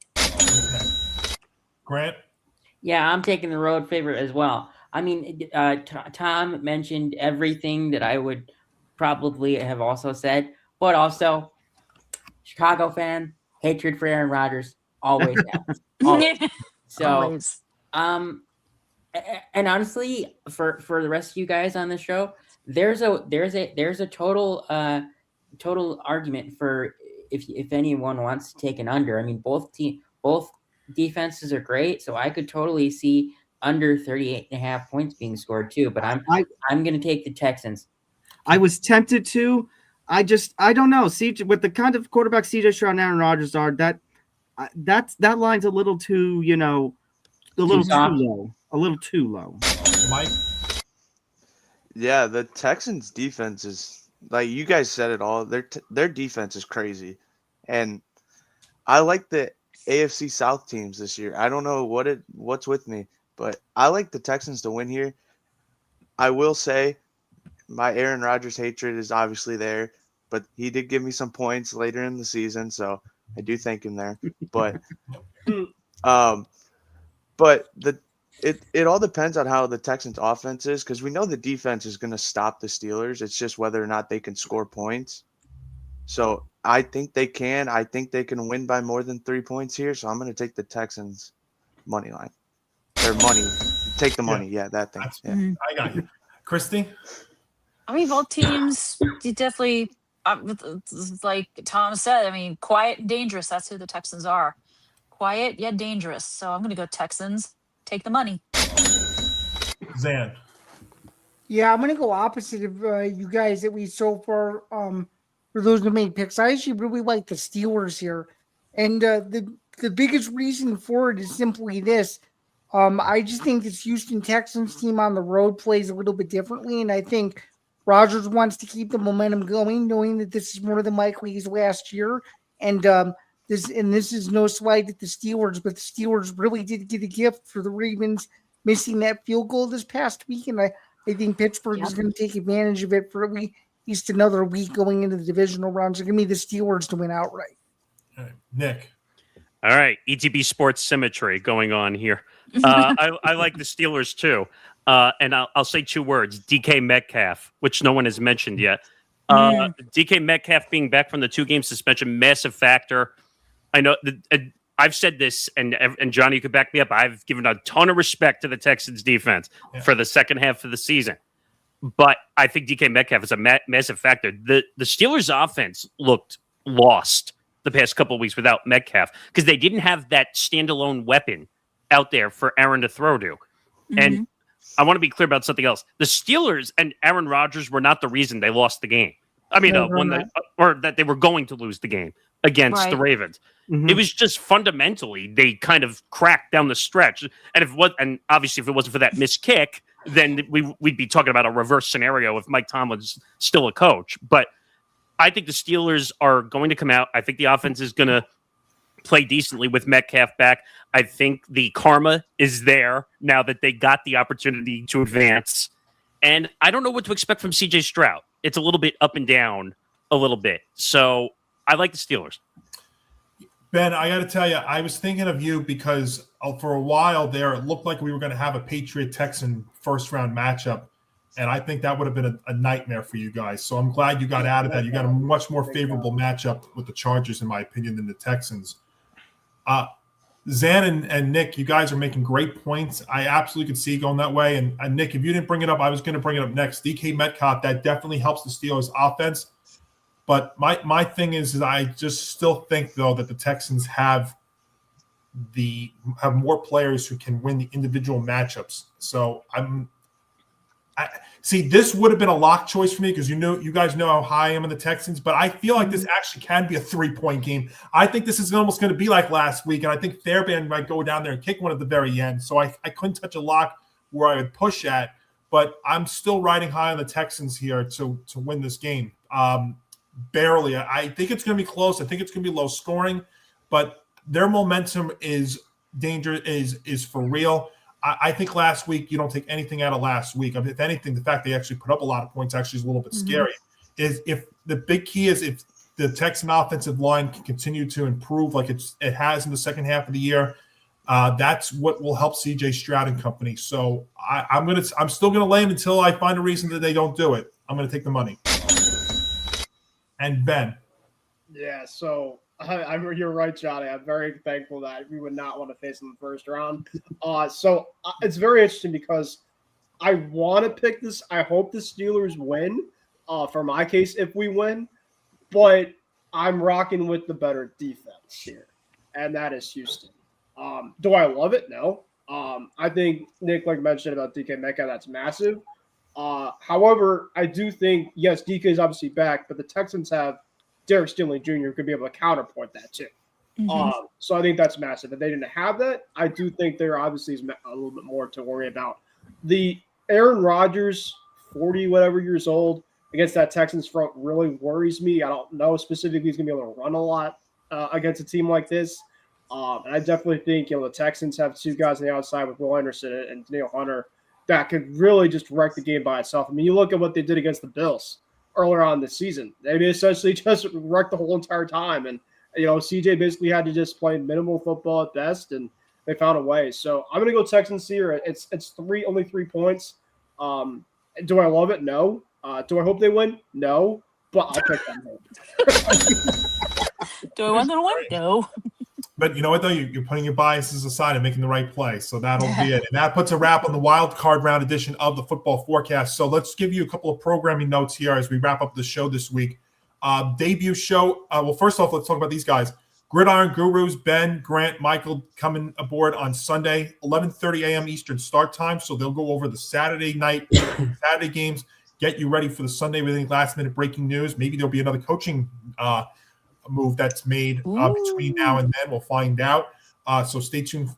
Grant? Yeah, I'm taking the road favorite as well. I mean, Tom mentioned everything that I would probably have also said, but also Chicago fan, hatred for Aaron Rodgers, always happens. Always. So, Always. and honestly, for the rest of you guys on the show, there's a total argument for if anyone wants to take an under. I mean, both defenses are great, so I could totally see under 38.5 points being scored too. But I'm going to take the Texans. I was tempted to. I don't know. CJ, with the kind of quarterback CJ Stroud and Aaron Rodgers are, that line's a little too, a little too low. Mike? Yeah, the Texans defense is, like you guys said it all. Their defense is crazy, and I like the AFC South teams this year. I don't know what's with me, but I like the Texans to win here. I will say my Aaron Rodgers hatred is obviously there, but he did give me some points later in the season, so I do thank him there. But but the It all depends on how the Texans' offense is, because we know the defense is going to stop the Steelers. It's just whether or not they can score points. So I think they can. I think they can win by more than 3 points here. So I'm going to take the Texans money line. Or money. Take the money. Yeah, that thing. Yeah. I got you. Christy? I mean, both teams definitely, like Tom said, I mean, quiet and dangerous. That's who the Texans are. Quiet yet dangerous. So I'm going to go Texans. Take the money. Zan? Yeah, I'm gonna go opposite of you guys that we so far. For those who made picks, I actually really like the Steelers here, and the biggest reason for it is simply this. I just think this Houston Texans team on the road plays a little bit differently, and I think Rodgers wants to keep the momentum going, knowing that this is more than likely his last year. And this is no slight at the Steelers, but the Steelers really did get a gift for the Ravens missing that field goal this past week, and I think Pittsburgh is going to take advantage of it for at least another week going into the divisional rounds. So give me the Steelers to win outright. All right. Nick? All right, ETB Sports Symmetry going on here. I like the Steelers too. And I'll say 2 words, DK Metcalf, which no one has mentioned yet. DK Metcalf being back from the 2-game suspension, massive factor. I know I've said this, and Johnny, you could back me up. I've given a ton of respect to the Texans defense for the second half of the season. But I think DK Metcalf is a massive factor. The Steelers offense looked lost the past couple of weeks without Metcalf because they didn't have that standalone weapon out there for Aaron to throw to. And I want to be clear about something else. The Steelers and Aaron Rodgers were not the reason they lost the game. I mean, that they were going to lose the game against the Ravens. It was just fundamentally they kind of cracked down the stretch. And obviously if it wasn't for that missed kick, then we'd be talking about a reverse scenario if Mike Tomlin's still a coach. But I think the Steelers are going to come out. I think the offense is going to play decently with Metcalf back. I think the karma is there now that they got the opportunity to advance. And I don't know what to expect from CJ Stroud. It's a little bit up and down a little bit. So I like the Steelers. Ben, I got to tell you, I was thinking of you because for a while there, it looked like we were going to have a Patriot-Texan first-round matchup, and I think that would have been a nightmare for you guys. So I'm glad you got out of that. You got a much more favorable matchup with the Chargers, in my opinion, than the Texans. Zan and Nick, you guys are making great points. I absolutely could see going that way. And Nick, if you didn't bring it up, I was going to bring it up next. DK Metcalf, that definitely helps the Steelers' offense. But my thing is I just still think, though, that the Texans have more players who can win the individual matchups. So see, this would have been a lock choice for me because you guys know how high I am in the Texans, but I feel like this actually can be a 3-point game. I think this is almost going to be like last week, and I think Fairbairn might go down there and kick one at the very end. So I couldn't touch a lock where I would push at, but I'm still riding high on the Texans here to win this game. Barely. I think it's going to be close. I think it's going to be low scoring, but their momentum is for real. I think last week you don't take anything out of last week. I mean, if anything, the fact they actually put up a lot of points actually is a little bit scary. If the big key is if the Texan offensive line can continue to improve like it has in the second half of the year, that's what will help CJ Stroud and company. So I'm still gonna lay them until I find a reason that they don't do it. I'm gonna take the money. And Ben. Yeah, so you're right, Johnny. I'm very thankful that we would not want to face them in the first round. So it's very interesting because I want to pick this. I hope the Steelers win. For my case, if we win, but I'm rocking with the better defense here, and that is Houston. Do I love it? No. I think Nick, like mentioned about DK Metcalf, that's massive. However, I do think, yes, DK is obviously back, but the Texans have Derek Stingley Jr. who could be able to counterpoint that too. So I think that's massive. If they didn't have that, I do think there obviously is a little bit more to worry about. The Aaron Rodgers, 40 whatever years old, against that Texans front really worries me. I don't know specifically he's going to be able to run a lot against a team like this. And I definitely think, the Texans have 2 guys on the outside with Will Anderson and Daniel Hunter that could really just wreck the game by itself. I mean, you look at what they did against the Bills earlier on this season. They essentially just wrecked the whole entire time. And, CJ basically had to just play minimal football at best. And they found a way. So I'm gonna go Texans here. It's only 3 points. Do I love it? No. Do I hope they win? No. But I'll pick them. Do I want them to win? No. But you know what, though? You're putting your biases aside and making the right play. So that'll be it. And that puts a wrap on the wild card round edition of the football forecast. So let's give you a couple of programming notes here as we wrap up the show this week. Debut show. Well, first off, let's talk about these guys. Gridiron Gurus, Ben, Grant, Michael coming aboard on Sunday, 11:30 a.m. Eastern start time. So they'll go over the Saturday games, get you ready for the Sunday with any last-minute breaking news. Maybe there'll be another coaching move that's made between now and then. We'll find out. So stay tuned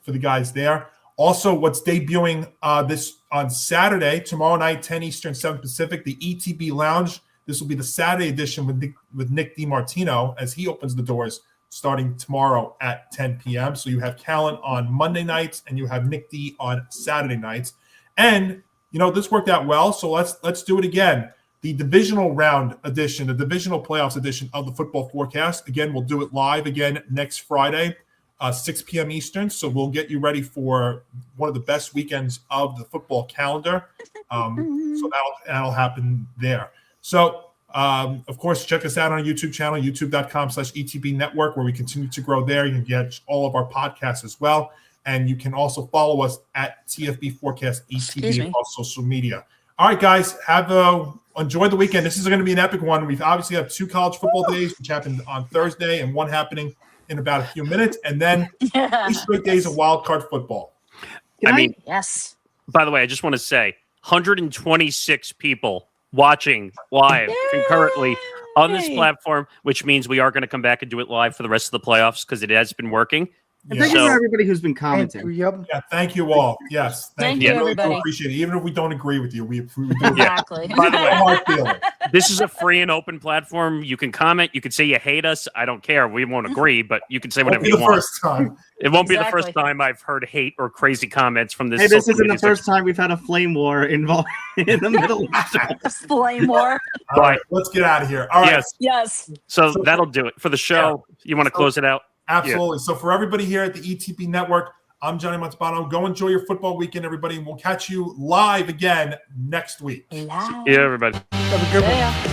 for the guys there. Also, what's debuting this on Saturday, tomorrow night, 10 Eastern, 7 Pacific, the ETB Lounge. This will be the Saturday edition with Nick DiMartino as he opens the doors starting tomorrow at 10 p.m. So you have Callan on Monday nights and you have Nick D on Saturday nights. And, this worked out well, so let's do it again. The divisional round edition, the divisional playoffs edition of the football forecast. Again, we'll do it live again next Friday, 6 p.m. Eastern. So we'll get you ready for one of the best weekends of the football calendar. So that'll happen there. So, of course, check us out on our YouTube channel, youtube.com/ETB Network, where we continue to grow there. You can get all of our podcasts as well. And you can also follow us at TFB Forecast ETB across social media. All right, guys, enjoy the weekend. This is going to be an epic one. We've obviously have 2 college football days, which happened on Thursday, and one happening in about a few minutes, and then 3 straight days of wild card football. Yes. By the way, I just want to say 126 people watching live concurrently on this platform, which means we are going to come back and do it live for the rest of the playoffs because it has been working. And thank you for everybody who's been commenting. Yeah, thank you all. Yes, thank you, everybody. We appreciate it. Even if we don't agree with you, we do exactly. By the way, this is a free and open platform. You can comment. You can say you hate us. I don't care. We won't agree, but you can say whatever you want. It won't be the first time I've heard hate or crazy comments from this. Hey, this isn't the first time we've had a flame war involved in the middle of the show. Flame war. All right, let's get out of here. All right. Yes. So that'll do it for the show. You want to close it out? Absolutely. Yeah. So for everybody here at the ETB Network, I'm Johnny Montalbano. Go enjoy your football weekend, everybody, and we'll catch you live again next week. Yeah, everybody. Have a good one.